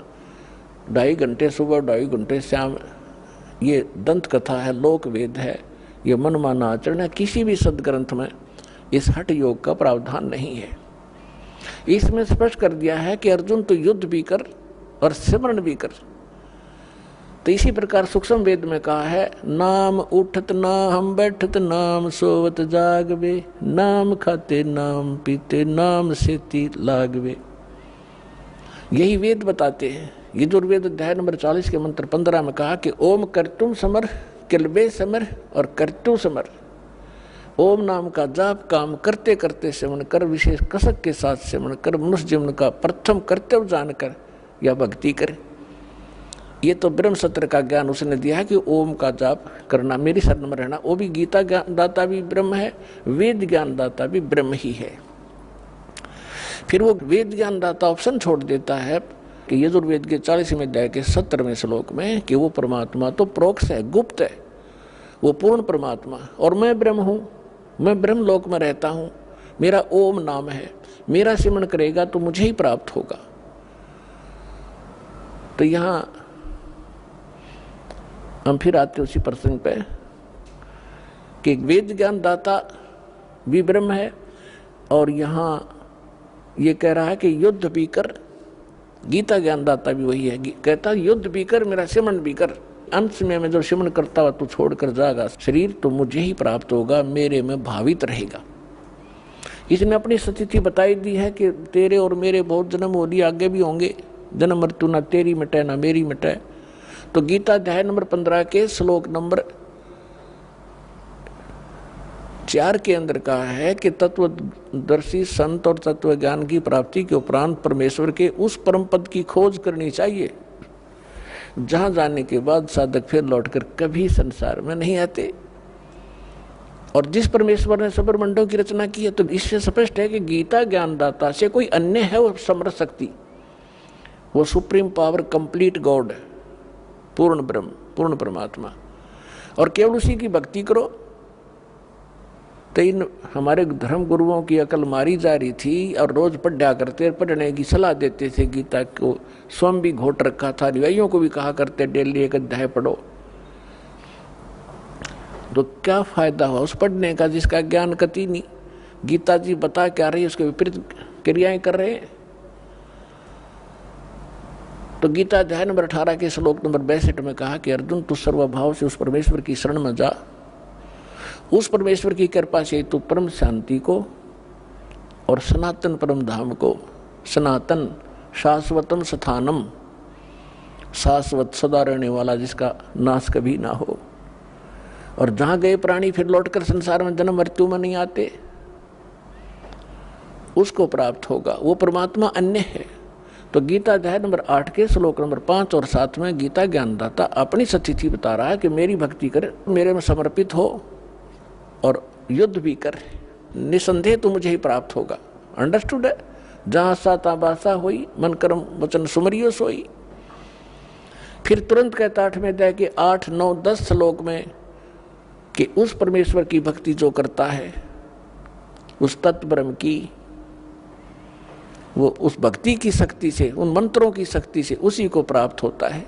2.5 घंटे सुबह 2.5 घंटे शाम, ये दंत कथा है, लोक वेद है, ये मनमाना आचरण है। किसी भी सदग्रंथ में इस हठ योग का प्रावधान नहीं है। इसमें स्पष्ट कर दिया है कि अर्जुन तो युद्ध भी कर और सिमरन भी कर। तो इसी प्रकार सूक्ष्म वेद में कहा है, नाम उठत ना हम बैठत, नाम सोवत जागवे, नाम खाते नाम पीते, नाम सेती लागवे। यही वेद बताते हैं। यजुर्वेद अध्याय नंबर 40 के मंत्र 15 में कहा कि ओम कर्तुम समर, किलबे समर और कर्तु समर। ओम नाम का जाप काम करते करते सेवन कर, विशेष कसक के साथ सेवन कर, मनुष्य जीवन का प्रथम कर्तव्य जानकर या भक्ति कर। ये तो ब्रह्म सत्र का ज्ञान उसने दिया है कि ओम का जाप करना, मेरी शरण में रहना। वो भी गीता ज्ञानदाता भी ब्रह्म है, वेद ज्ञानदाता भी ब्रह्म ही है। फिर वो वेद ज्ञानदाता ऑप्शन छोड़ देता है कि यजुर्वेद के 40वें अध्याय के 17वें श्लोक में कि वो परमात्मा तो प्रोक्ष है, गुप्त है, वो पूर्ण परमात्मा, और मैं ब्रह्म हूँ, मैं ब्रह्म लोक में रहता हूँ, मेरा ओम नाम है, मेरा सिमरन करेगा तो मुझे ही प्राप्त होगा। तो यहाँ हम फिर आते उसी प्रसंग पे कि वेद ज्ञान दाता भी ब्रह्म है, और यहाँ ये कह रहा है कि युद्ध भी कर। गीता ज्ञानदाता भी वही है, कहता युद्ध भी कर, मेरा सिमरन भी कर। अंत में मैं जो सिमरन करता हुआ तू छोड़कर जाएगा शरीर तो मुझे ही प्राप्त होगा, मेरे में भावित रहेगा। इसने अपनी स्थिति बताई दी है कि तेरे और मेरे बहुत जन्म हो लिए, आगे भी होंगे, जन्म मृत्यु ना तेरी मिटे ना मेरी मिटे। तो गीता अध्याय नंबर 15 के श्लोक नंबर 4 के अंदर कहा है कि तत्वदर्शी संत और तत्व ज्ञान की प्राप्ति के उपरांत परमेश्वर के उस परम पद की खोज करनी चाहिए जहां जाने के बाद साधक फिर लौटकर कभी संसार में नहीं आते। और जिस परमेश्वर ने सबरमंडों की रचना की है, तो इससे स्पष्ट है कि गीता ज्ञानदाता से कोई अन्य है वो समर्थ शक्ति, वो सुप्रीम पावर, कंप्लीट गॉड, पूर्ण ब्रह्म, पूर्ण परमात्मा, और केवल उसी की भक्ति करो। तो इन हमारे धर्म गुरुओं की अकल मारी जा रही थी और रोज पढ़ा करते, पढ़ने की सलाह देते थे। गीता को स्वयं भी घोट रखा था, अनुयायियों को भी कहा करते डेली एक अध्याय पढ़ो। तो क्या फायदा हुआ उस पढ़ने का जिसका ज्ञान कति नहीं। गीता जी बता क्या रही है, उसके विपरीत क्रियाएं कर रहे हैं। तो गीता अध्याय नंबर 18 के श्लोक नंबर 62 में कहा कि अर्जुन तू सर्वभाव से उस परमेश्वर की शरण में जा, उस परमेश्वर की कृपा से तू परम शांति को और सनातन परम धाम को, सनातन शाश्वतम स्थानम, शाश्वत सदा रहने वाला जिसका नाश कभी ना हो, और जहां गए प्राणी फिर लौटकर संसार में जन्म मृत्यु में नहीं आते, उसको प्राप्त होगा। वो परमात्मा अन्य है। तो गीता अध्याय नंबर 8 के श्लोक नंबर 5 और 7 में गीता ज्ञानदाता अपनी स्थिति बता रहा है कि मेरी भक्ति कर, मेरे में समर्पित हो और युद्ध भी कर, निसंदेह तो मुझे ही प्राप्त होगा। अंडरस्टूड है? जहां साता बासा होई, मन कर्म वचन सुमरियो सोई। फिर तुरंत कहता 8वें अध्याय के 8, 9, 10 श्लोक में कि उस परमेश्वर की भक्ति जो करता है, उस तत्व ब्रह्म की, वो उस भक्ति की शक्ति से, उन मंत्रों की शक्ति से उसी को प्राप्त होता है।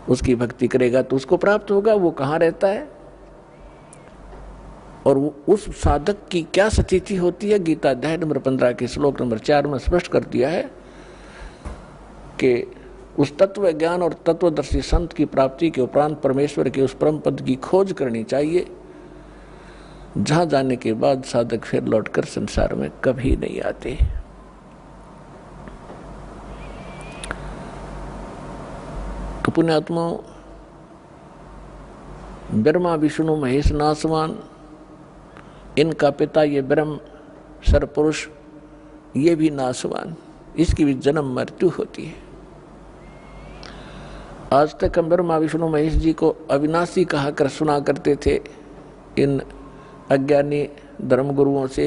उसकी भक्ति करेगा तो उसको प्राप्त होगा। वो कहाँ रहता है और उस साधक की क्या स्थिति होती है, गीता अध्याय नंबर 15 के श्लोक नंबर 4 में स्पष्ट कर दिया है कि उस तत्व ज्ञान और तत्वदर्शी संत की प्राप्ति के उपरांत परमेश्वर के उस परम पद की खोज करनी चाहिए, जहां जाने के बाद साधक फिर लौटकर संसार में कभी नहीं आते। तो पुण्यात्माओं, ब्रह्मा विष्णु महेश नासवान, इनका पिता ये ब्रह्म सरपुरुष, ये भी नासवान, इसकी भी जन्म मृत्यु होती है। आज तक हम ब्रह्मा विष्णु महेश जी को अविनाशी कहा कर सुना करते थे इन अज्ञानी धर्मगुरुओं से,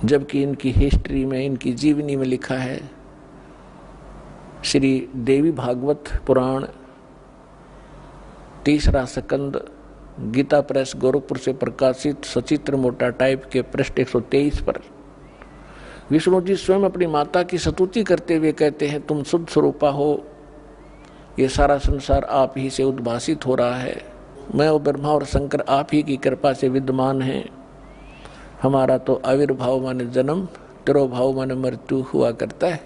जबकि इनकी हिस्ट्री में, इनकी जीवनी में लिखा है, श्री देवी भागवत पुराण 3रा स्कंद, गीता प्रेस गोरखपुर से प्रकाशित सचित्र मोटा टाइप के पृष्ठ 123 पर विष्णु जी स्वयं अपनी माता की स्तुति करते हुए कहते हैं, तुम शुद्ध स्वरूपा हो, ये सारा संसार आप ही से उद्भासित हो रहा है, मैं और ब्रह्मा और शंकर आप ही की कृपा से विद्यमान हैं। हमारा तो आविर्भाव माने जन्म, तिरोभाव माने मृत्यु हुआ करता है।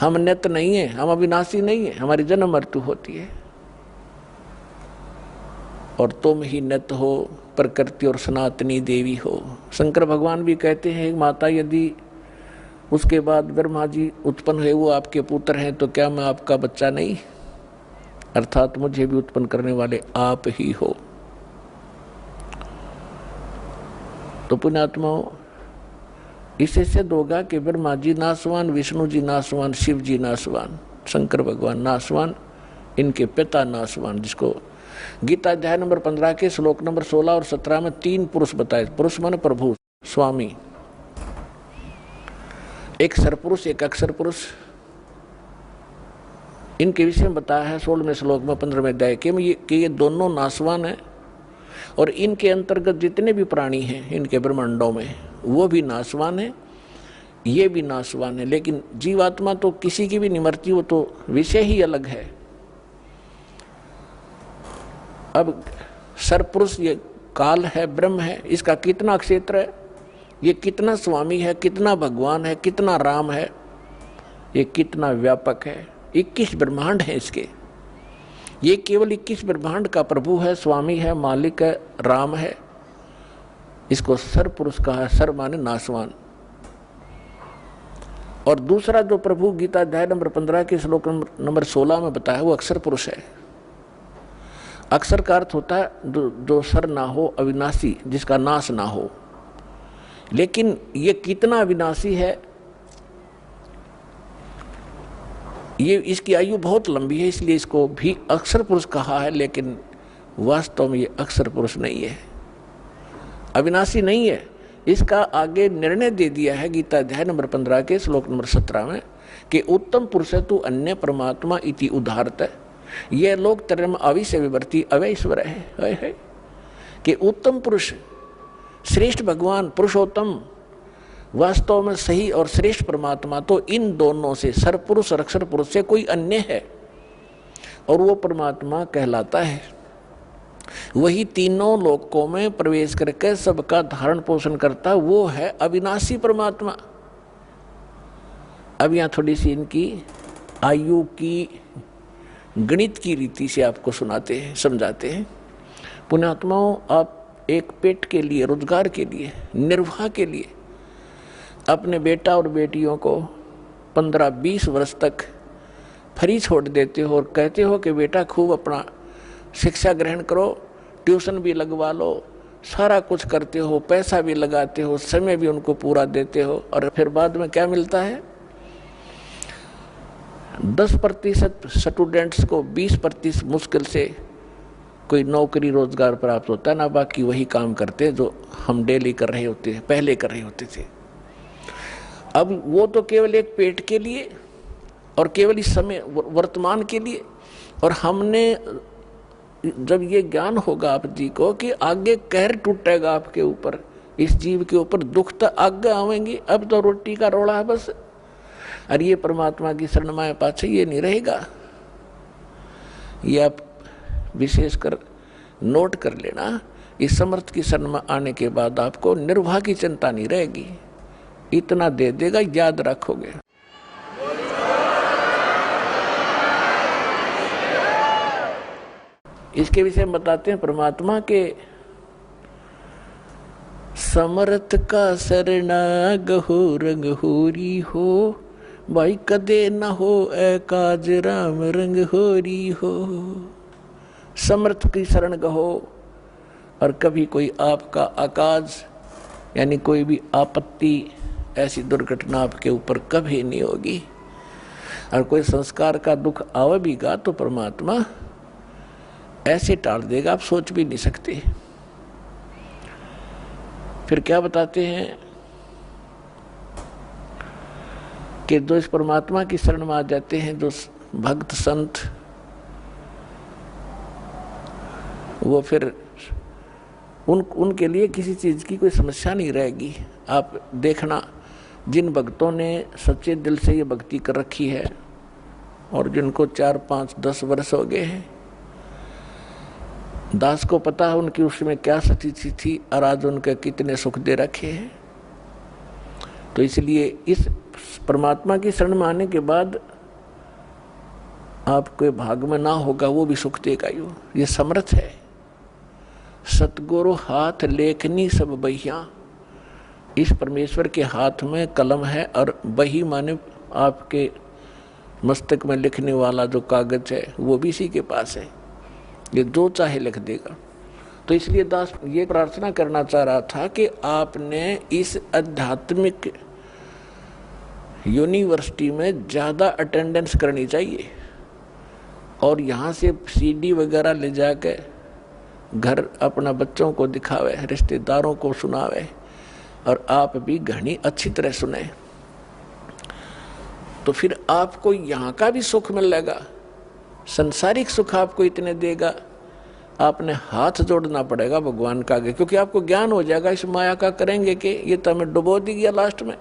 हम नित्य नहीं है, हम अविनाशी नहीं है, हमारी जन्म मृत्यु होती है। और तुम ही नित्य हो, प्रकृति और सनातनी देवी हो। शंकर भगवान भी कहते हैं, माता यदि उसके बाद ब्रह्मा जी उत्पन्न हुए, वो आपके पुत्र हैं, तो क्या मैं आपका बच्चा नहीं? अर्थात मुझे भी उत्पन्न करने वाले आप ही हो। तो पुण्यात्माओं, इससे सिद्ध होगा कि ब्रह्मा जी नासवान, विष्णु जी नासवान, शिव जी नासवान, शंकर भगवान नासवान, इनके पिता नासवान, जिसको गीता अध्याय नंबर 15 के श्लोक नंबर 16 और 17 में 3 पुरुष बताए। पुरुष माने प्रभु, स्वामी, एक सरपुरुष, एक अक्षर पुरुष। इनके विषय में बताया है 16वें श्लोक में 15वें अध्याय कि ये दोनों नासवान हैं, और इनके अंतर्गत जितने भी प्राणी हैं इनके ब्रह्मांडों में, वो भी नासवान है, ये भी नासवान है। लेकिन जीवात्मा तो किसी की भी नहीं मरती, वो तो विषय ही अलग है। अब सरपुरुष ये काल है, ब्रह्म है, इसका कितना क्षेत्र है, ये कितना स्वामी है, कितना भगवान है, कितना राम है, ये कितना व्यापक है। 21 ब्रह्मांड है इसके। ये केवल 21 ब्रह्मांड का प्रभु है, स्वामी है, मालिक है, राम है। इसको सर पुरुष कहा है। सर माने नासवान। और दूसरा जो प्रभु गीता अध्याय नंबर 15 के श्लोक नंबर 16 में बताया, वो अक्षर पुरुष है। अक्षर का अर्थ होता है जो सर ना हो, अविनाशी, जिसका नाश ना हो। लेकिन ये कितना अविनाशी है, ये इसकी आयु बहुत लंबी है, इसलिए इसको भी अक्षर पुरुष कहा है। लेकिन वास्तव में ये अक्षर पुरुष नहीं है, अविनाशी नहीं है। इसका आगे निर्णय दे दिया है गीता अध्याय नंबर 15 के श्लोक नंबर 17 में कि उत्तम पुरुष तु अन्य परमात्मा इति उदाहरत। ये लोग त्रयम अविश्य विवर्ती अवैश्वर है कि उत्तम पुरुष, श्रेष्ठ भगवान, पुरुषोत्तम, वास्तव में सही और श्रेष्ठ परमात्मा तो इन दोनों से, सरपुरुष और अक्षर पुरुष से कोई अन्य है, और वो परमात्मा कहलाता है। वही तीनों लोकों में प्रवेश करके सबका धारण पोषण करता, वो है अविनाशी परमात्मा। अब यहाँ थोड़ी सी इनकी आयु की गणित की रीति से आपको सुनाते हैं, समझाते हैं। पुण्यात्माओं, आप एक पेट के लिए, रोजगार के लिए, निर्वाह के लिए अपने बेटा और बेटियों को 15-20 वर्ष तक फ्री छोड़ देते हो और कहते हो कि बेटा खूब अपना शिक्षा ग्रहण करो, ट्यूशन भी लगवा लो, सारा कुछ करते हो, पैसा भी लगाते हो, समय भी उनको पूरा देते हो, और फिर बाद में क्या मिलता है? 10% स्टूडेंट्स को 20% मुश्किल से कोई नौकरी रोजगार प्राप्त होता है ना, बाकी वही काम करते हैं जो हम डेली कर रहे होते हैं, पहले कर रहे होते थे। अब वो तो केवल एक पेट के लिए और केवल इस समय वर्तमान के लिए, और हमने जब ये ज्ञान होगा आप जी को कि आगे कहर टूटेगा आपके ऊपर, इस जीव के ऊपर दुख तो आगे आवेंगे, अब तो रोटी का रोड़ा है बस, और ये परमात्मा की शरण में पाछे ये नहीं रहेगा। ये आप विशेषकर नोट कर लेना, इस समर्थ की शरण में आने के बाद आपको निर्वाह की चिंता नहीं रहेगी, इतना दे देगा, याद रखोगे। इसके विषय में बताते हैं परमात्मा के समर्थ का शरणा गहो रंग होरी हो, भाई कदे न हो एकाज राम रंग होरी हो। समर्थ की शरण गहो, और कभी कोई आपका आकाज यानी कोई भी आपत्ति, ऐसी दुर्घटना आपके ऊपर कभी नहीं होगी। और कोई संस्कार का दुख आवेगा तो परमात्मा ऐसे टाल देगा, आप सोच भी नहीं सकते। फिर क्या बताते हैं कि जो इस परमात्मा की शरण में आ जाते हैं, जो भक्त संत, वो फिर उनके लिए किसी चीज की कोई समस्या नहीं रहेगी। आप देखना, जिन भक्तों ने सच्चे दिल से ये भक्ति कर रखी है और जिनको 4, 5, 10 वर्ष हो गए हैं, दास को पता है उनकी उसमें क्या स्थिति थी और आज उनके कितने सुख दे रखे हैं। तो इसलिए इस परमात्मा की शरण में आने के बाद आपके भाग में ना होगा वो भी सुख देगा। ये समर्थ है। सतगुरु हाथ लेखनी सब बहिया, इस परमेश्वर के हाथ में कलम है और बही माने आपके मस्तक में लिखने वाला जो कागज है वो भी इसी के पास है, ये जो चाहे लिख देगा। तो इसलिए दास ये प्रार्थना करना चाह रहा था कि आपने इस आध्यात्मिक यूनिवर्सिटी में ज़्यादा अटेंडेंस करनी चाहिए और यहाँ से सीडी वगैरह ले जाके घर अपना बच्चों को दिखावे, रिश्तेदारों को सुनावे और आप भी घनी अच्छी तरह सुने, तो फिर आपको यहाँ का भी सुख मिलेगा, संसारिक सुख आपको इतने देगा। आपने हाथ जोड़ना पड़ेगा भगवान का आगे, क्योंकि आपको ज्ञान हो जाएगा इस माया का करेंगे कि ये तो हमें डुबो दी गया लास्ट में।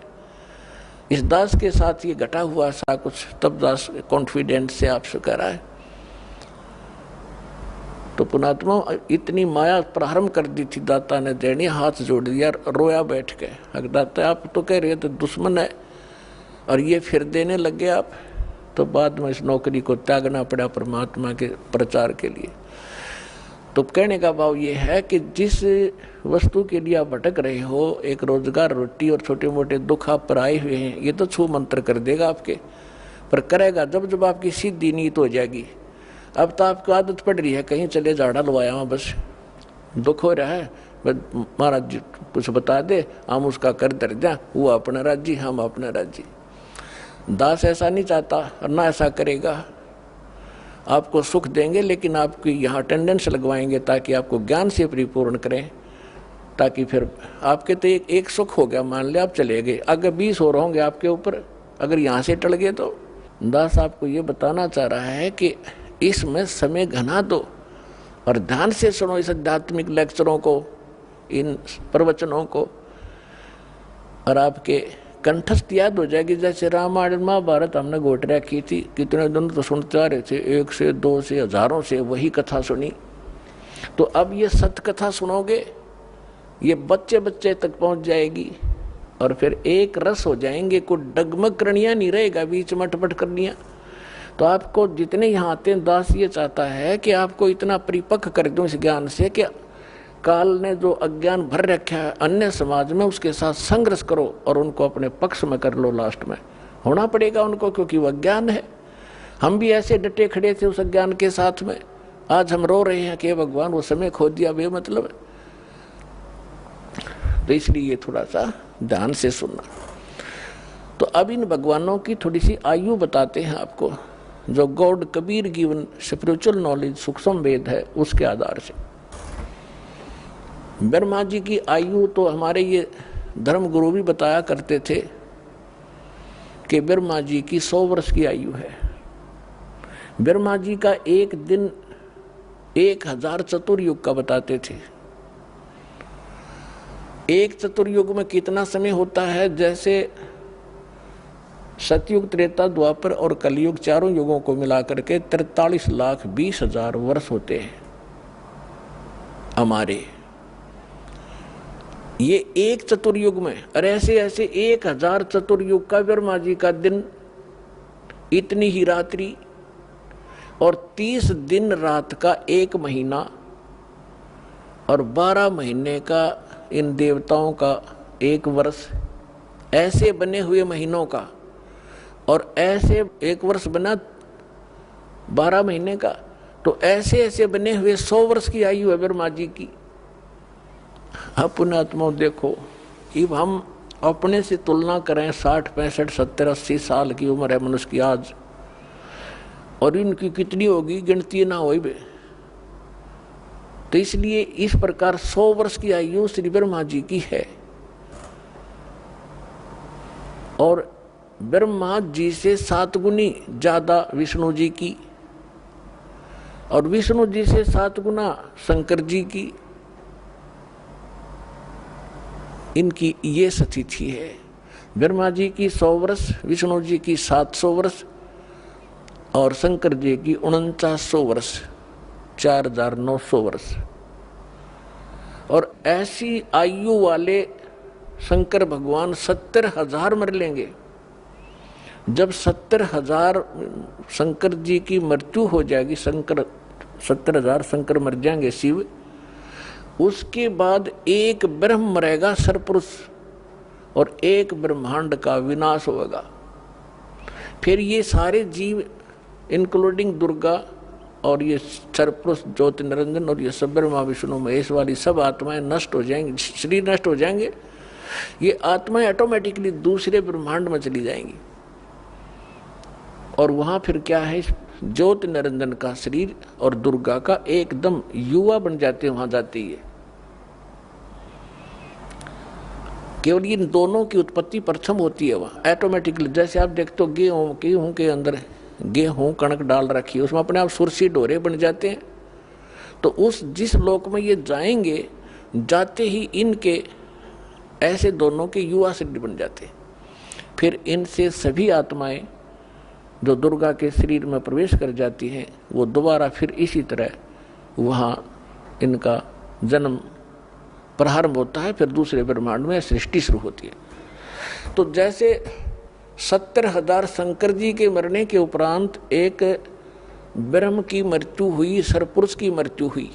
इस दास के साथ ये घटा हुआ सा कुछ, तब दास कॉन्फिडेंस से आपसे कह रहा है। तो पुणात्मा इतनी माया प्रारंभ कर दी थी दाता ने देनी, हाथ जोड़ दिया, रोया बैठ के। अगर दाता आप तो कह रहे तो दुश्मन है और ये फिर देने लगे आप, तो बाद में इस नौकरी को त्यागना पड़ा परमात्मा के प्रचार के लिए। तो कहने का भाव ये है कि जिस वस्तु के लिए आप भटक रहे हो, एक रोजगार, रोटी और छोटे मोटे दुख आप पर आए हुए हैं, ये तो छू मंत्र कर देगा आपके, पर करेगा जब जब आपकी सीधी नीयत हो जाएगी। अब तो आपको आदत पड़ रही है, कहीं चले झाड़ा लवाया वहाँ बस दुख हो रहा है, महाराज जी कुछ बता दे, हम उसका कर दर दें, वो अपना राज्य, हम अपना राज्य। दास ऐसा नहीं चाहता और ना ऐसा करेगा। आपको सुख देंगे लेकिन आपकी यहाँ अटेंडेंस लगवाएंगे ताकि आपको ज्ञान से परिपूर्ण करें, ताकि फिर आपके तो एक सुख हो गया, मान लिया आप चले गए, अगर 20 और होंगे आपके ऊपर अगर यहाँ से टल गए। तो दास आपको ये बताना चाह रहा है कि इसमें समय घना दो और ध्यान से सुनो इस आध्यात्मिक लेक्चरों को, इन प्रवचनों को, और आपके कंठस्थ याद हो जाएगी। जैसे रामायण महाभारत हमने गोटरिया की थी, कितने दिन तो सुनते आ रहे थे, 1 से 2 से हजारों से वही कथा सुनी। तो अब ये सत्य कथा सुनोगे, ये बच्चे बच्चे तक पहुंच जाएगी और फिर एक रस हो जाएंगे, कोई डगमग करणिया नहीं रहेगा बीच में अटपट करनिया। तो आपको जितने यहाँ आते हैं, दास ये चाहता है कि आपको इतना परिपक्व कर दूं इस ज्ञान से कि काल ने जो अज्ञान भर रखा है अन्य समाज में, उसके साथ संघर्ष करो और उनको अपने पक्ष में कर लो। लास्ट में होना पड़ेगा उनको, क्योंकि वह अज्ञान है। हम भी ऐसे डटे खड़े थे उस अज्ञान के साथ में, आज हम रो रहे हैं कि भगवान वो समय खो दिया, बेमतलब। तो इसलिए थोड़ा सा ध्यान से सुनना। तो अब इन भगवानों की थोड़ी सी आयु बताते हैं आपको, जो God Kabir given spiritual knowledge सूक्ष्म वेद है उसके आधार से। ब्रह्मा जी की आयु तो हमारे ये धर्म गुरु भी बताया करते थे कि ब्रह्मा जी की 100 वर्ष की आयु है। ब्रह्मा जी का एक दिन 1000 चतुर्युग का बताते थे। एक चतुर्युग में कितना समय होता है, जैसे सतयुग, त्रेता, द्वापर और कलयुग चारों युगों को मिलाकर के 43,20,000 वर्ष होते हैं हमारे ये एक चतुर्युग में। और ऐसे ऐसे 1000 चतुर्युग का ब्रह्मा जी का दिन, इतनी ही रात्रि, और 30 दिन रात का एक महीना, और 12 महीने का इन देवताओं का एक वर्ष। ऐसे बने हुए महीनों का, और ऐसे एक वर्ष बना 12 महीने का, तो ऐसे ऐसे बने हुए 100 वर्ष की आयु है ब्रह्मा जी की। अपने आत्मा देखो, अब हम अपने से तुलना करें, 60, 65, 70, 80 साल की उम्र है मनुष्य की आज, और इनकी कितनी होगी गिनती ना हो बे। तो इसलिए इस प्रकार 100 वर्ष की आयु श्री ब्रह्मा जी की है। और ब्रह्मा जी से 7 गुनी ज्यादा विष्णु जी की, और विष्णु जी से 7 गुना शंकर जी की। इनकी ये स्थिति है। ब्रह्मा जी की 100 वर्ष, विष्णु जी की 700 वर्ष, और शंकर जी की 4900 वर्ष, 4900 वर्ष। और ऐसी आयु वाले शंकर भगवान 70,000 मर लेंगे। जब 70,000 शंकर जी की मृत्यु हो जाएगी, 70,000 शंकर मर जाएंगे शिव, उसके बाद एक ब्रह्म मरेगा सरपुरुष, और एक ब्रह्मांड का विनाश होगा। फिर ये सारे जीव इंक्लूडिंग दुर्गा और ये सरपुरुष ज्योति निरंजन और ये सब ब्रह्मा विष्णु महेश वाली सब आत्माएं नष्ट हो जाएंगी, शरीर नष्ट हो जाएंगे। ये आत्माएं ऑटोमेटिकली दूसरे ब्रह्मांड में चली जाएंगी, और वहां फिर क्या है, ज्योति निरंजन का शरीर और दुर्गा का एकदम युवा बन जाते हैं, वहां जाती है। केवल इन दोनों की उत्पत्ति प्रथम होती है वहां ऑटोमेटिकली। जैसे आप देखते हो गेहूं के अंदर गेहूं कणक डाल रखी है, उसमें अपने आप सुरसी डोरे बन जाते हैं। तो उस जिस लोक में ये जाएंगे, जाते ही इनके ऐसे दोनों के युवा शरीर बन जाते हैं। फिर इनसे सभी आत्माएं जो दुर्गा के शरीर में प्रवेश कर जाती हैं, वो दोबारा फिर इसी तरह वहाँ इनका जन्म प्रारंभ होता है। फिर दूसरे ब्रह्मांड में सृष्टि शुरू होती है। तो जैसे 70,000 शंकर जी के मरने के उपरांत एक ब्रह्म की मृत्यु हुई, सरपुरुष की मृत्यु हुई,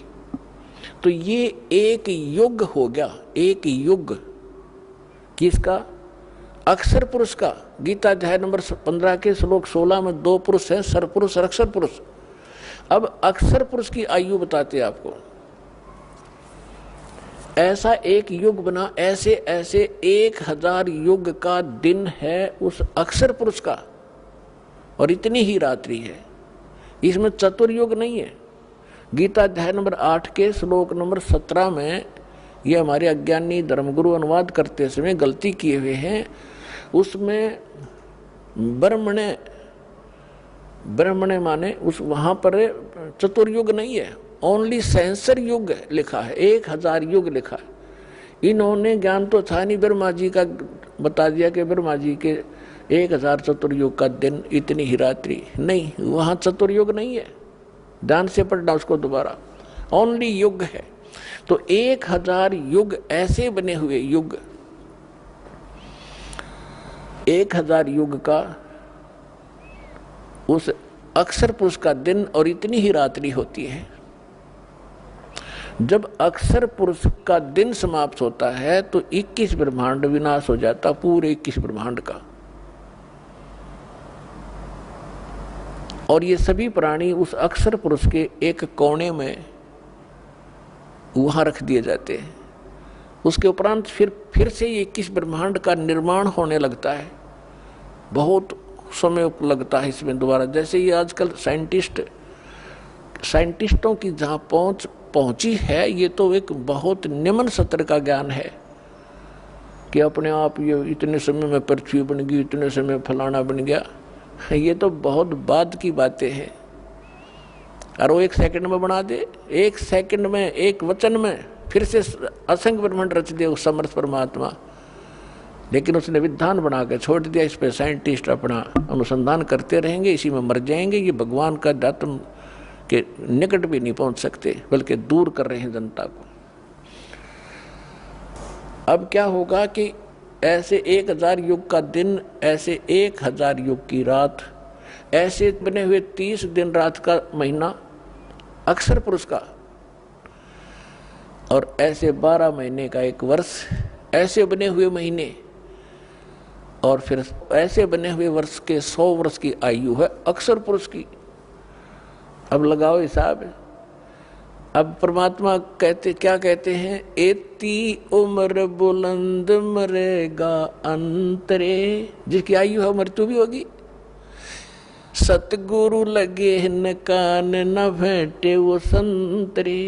तो ये एक युग हो गया। एक युग किसका? अक्षर पुरुष का। गीता अध्याय नंबर 15 के श्लोक 16 में 2 पुरुष हैं, सरपुरुष और अक्षर पुरुष। अब अक्षर पुरुष की आयु बताते हैं आपको। ऐसा एक युग बना, ऐसे ऐसे 1000 युग का दिन है उस अक्षर पुरुष का, और इतनी ही रात्रि है। इसमें चतुर्युग नहीं है। गीता अध्याय नंबर 8 के श्लोक नंबर 17 में ये हमारे अज्ञानी धर्मगुरु अनुवाद करते समय गलती किए हुए हैं। उसमें ब्रह्मणे माने उस वहां पर चतुर्युग नहीं है, ओनली सेंसर युग लिखा है, 1000 युग लिखा है। इन्होंने ज्ञान तो था नहीं, ब्रह्मा जी का बता दिया कि ब्रह्मा जी के 1000 चतुर्युग का दिन, इतनी ही रात्रि। नहीं, वहां चतुर्युग नहीं है, ध्यान से पढ़ना उसको दोबारा, ओनली युग है। तो 1000 युग ऐसे बने हुए युग 1000 युग का उस अक्षर पुरुष का दिन और इतनी ही रात्रि होती है। जब अक्षर पुरुष का दिन समाप्त होता है तो 21 ब्रह्मांड विनाश हो जाता, पूरे 21 ब्रह्मांड का। और ये सभी प्राणी उस अक्षर पुरुष के एक कोने में वहां रख दिए जाते हैं। उसके उपरांत फिर से ये 21 ब्रह्मांड का निर्माण होने लगता है। बहुत समय लगता है इसमें दोबारा। जैसे ये आजकल साइंटिस्टों की जहाँ पहुंची है, ये तो एक बहुत निम्न स्तर का ज्ञान है कि अपने आप ये इतने समय में पृथ्वी बन गई, इतने समय फलाना बन गया। ये तो बहुत बाद की बातें हैं। और वो 1 सेकंड में बना दे, 1 सेकंड में, एक वचन में फिर से असंख्य ब्रह्मांड रच दे उस समर्थ परमात्मा। लेकिन उसने विधान बना के छोड़ दिया। इस पे साइंटिस्ट अपना अनुसंधान करते रहेंगे, इसी में मर जाएंगे। ये भगवान का दातम के निकट भी नहीं पहुंच सकते, बल्कि दूर कर रहे हैं जनता को। अब क्या होगा कि ऐसे 1000 युग का दिन, ऐसे 1000 युग की रात, ऐसे बने हुए 30 दिन रात का महीना अक्षर पुरुष का, और ऐसे 12 महीने का एक वर्ष, ऐसे बने हुए महीने, और फिर ऐसे बने हुए वर्ष के 100 वर्ष की आयु है अक्षर पुरुष की। अब लगाओ हिसाब। अब परमात्मा क्या कहते हैं? एती उम्र बुलंद मरेगा अंतरे, जिसकी आयु है मृत्यु भी होगी। सतगुरु लगे न कान न भेंटे वो संतरे।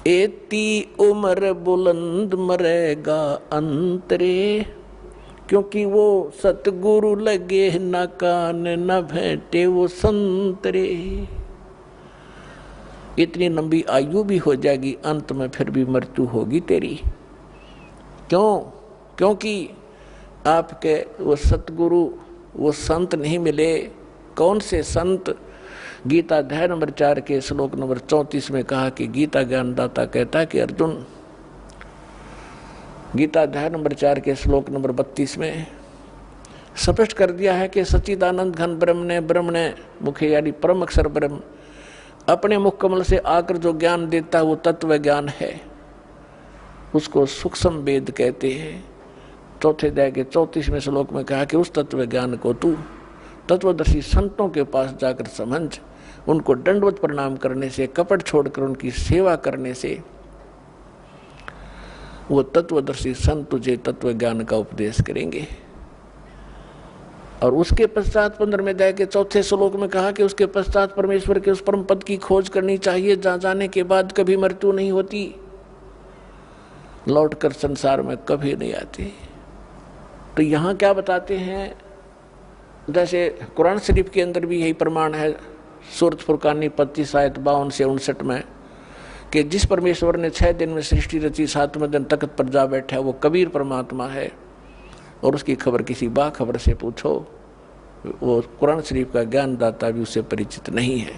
एती उम्र बुलंद मरेगा अंतरे, क्योंकि वो सतगुरु लगे न कान न भेंटे वो संतरे। इतनी लंबी आयु भी हो जाएगी, अंत में फिर भी मृत्यु होगी तेरी। क्यों? क्योंकि आपके वो सतगुरु, वो संत नहीं मिले। कौन से संत? गीता अध्याय नंबर 4 के श्लोक नंबर 34 में कहा कि गीता ज्ञानदाता कहता है कि अर्जुन, गीता अध्याय नंबर 4 के श्लोक नंबर 32 में स्पष्ट कर दिया है कि सच्चिदानंद घन ब्रह्म ने मुखे यानी परम अक्षर ब्रह्म अपने मुख कमल से आकर जो ज्ञान देता है वो तत्व ज्ञान है। उसको सूक्ष्म वेद कहते हैं। चौथे अध्याय के 34वें श्लोक में कहा कि उस तत्व ज्ञान को तू तत्वदर्शी संतों के पास जाकर समझ। उनको दंडवत प्रणाम करने से, कपट छोड़कर उनकी सेवा करने से वो तत्वदर्शी संत तुझे तत्व ज्ञान का उपदेश करेंगे। और उसके पश्चात 15वें अध्याय के 4थे श्लोक में कहा कि उसके पश्चात परमेश्वर के उस परम पद की खोज करनी चाहिए जहां जाने के बाद कभी मृत्यु नहीं होती, लौटकर संसार में कभी नहीं आती। तो यहाँ क्या बताते हैं? जैसे कुरान शरीफ के अंदर भी यही प्रमाण है, सूरत फुरकानी 25 आयत 52 से 59 में, कि जिस परमेश्वर ने 6 दिन में सृष्टि रची, 7वें दिन तख्त पर जा बैठा, वो कबीर परमात्मा है। और उसकी खबर किसी बाखबर से पूछो, वो कुरान शरीफ का ज्ञानदाता भी उससे परिचित नहीं है।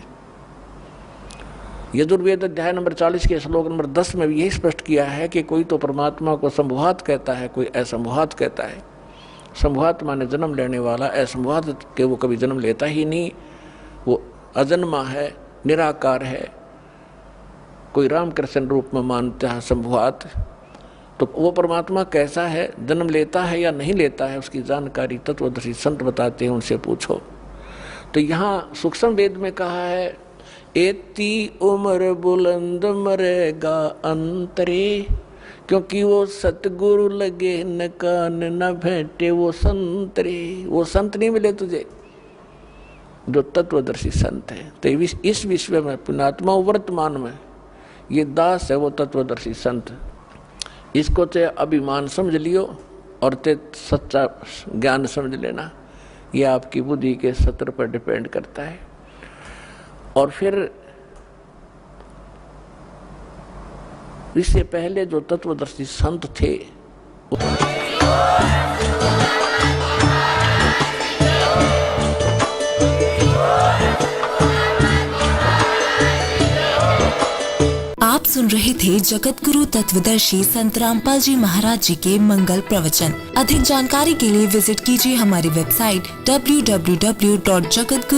यजुर्वेद अध्याय नंबर 40 के श्लोक नंबर 10 में भी यही स्पष्ट किया है कि कोई तो परमात्मा को संभुवात कहता है, कोई असंभुवात कहता है। संभुवात माने जन्म लेने वाला, असंभुवात के वो कभी जन्म लेता ही नहीं, वो अजन्मा है, निराकार है। कोई रामकृष्ण रूप में मानता है संभुवात, तो वो परमात्मा कैसा है, जन्म लेता है या नहीं लेता है, उसकी जानकारी तत्वदर्शी संत बताते हैं, उनसे पूछो। तो यहाँ सूक्ष्म वेद में कहा है एती उम्र बुलंद मरेगा अंतरे, क्योंकि वो सतगुरु लगे न कान न भेंटे वो संतरे। वो संत नहीं मिले तुझे जो तत्वदर्शी संत है। तो इस विश्व में पुण्यात्मा वर्तमान में ये दास है वो तत्वदर्शी संत। इसको ते अभिमान समझ लियो और ते सच्चा ज्ञान समझ लेना। ये आपकी बुद्धि के सत्र पर डिपेंड करता है। और फिर इससे पहले जो तत्वदर्शी संत थे आप आप सुन रहे थे जगत गुरु तत्वदर्शी संत रामपाल जी महाराज जी के मंगल प्रवचन। अधिक जानकारी के लिए विजिट कीजिए हमारी वेबसाइट www.jagatguru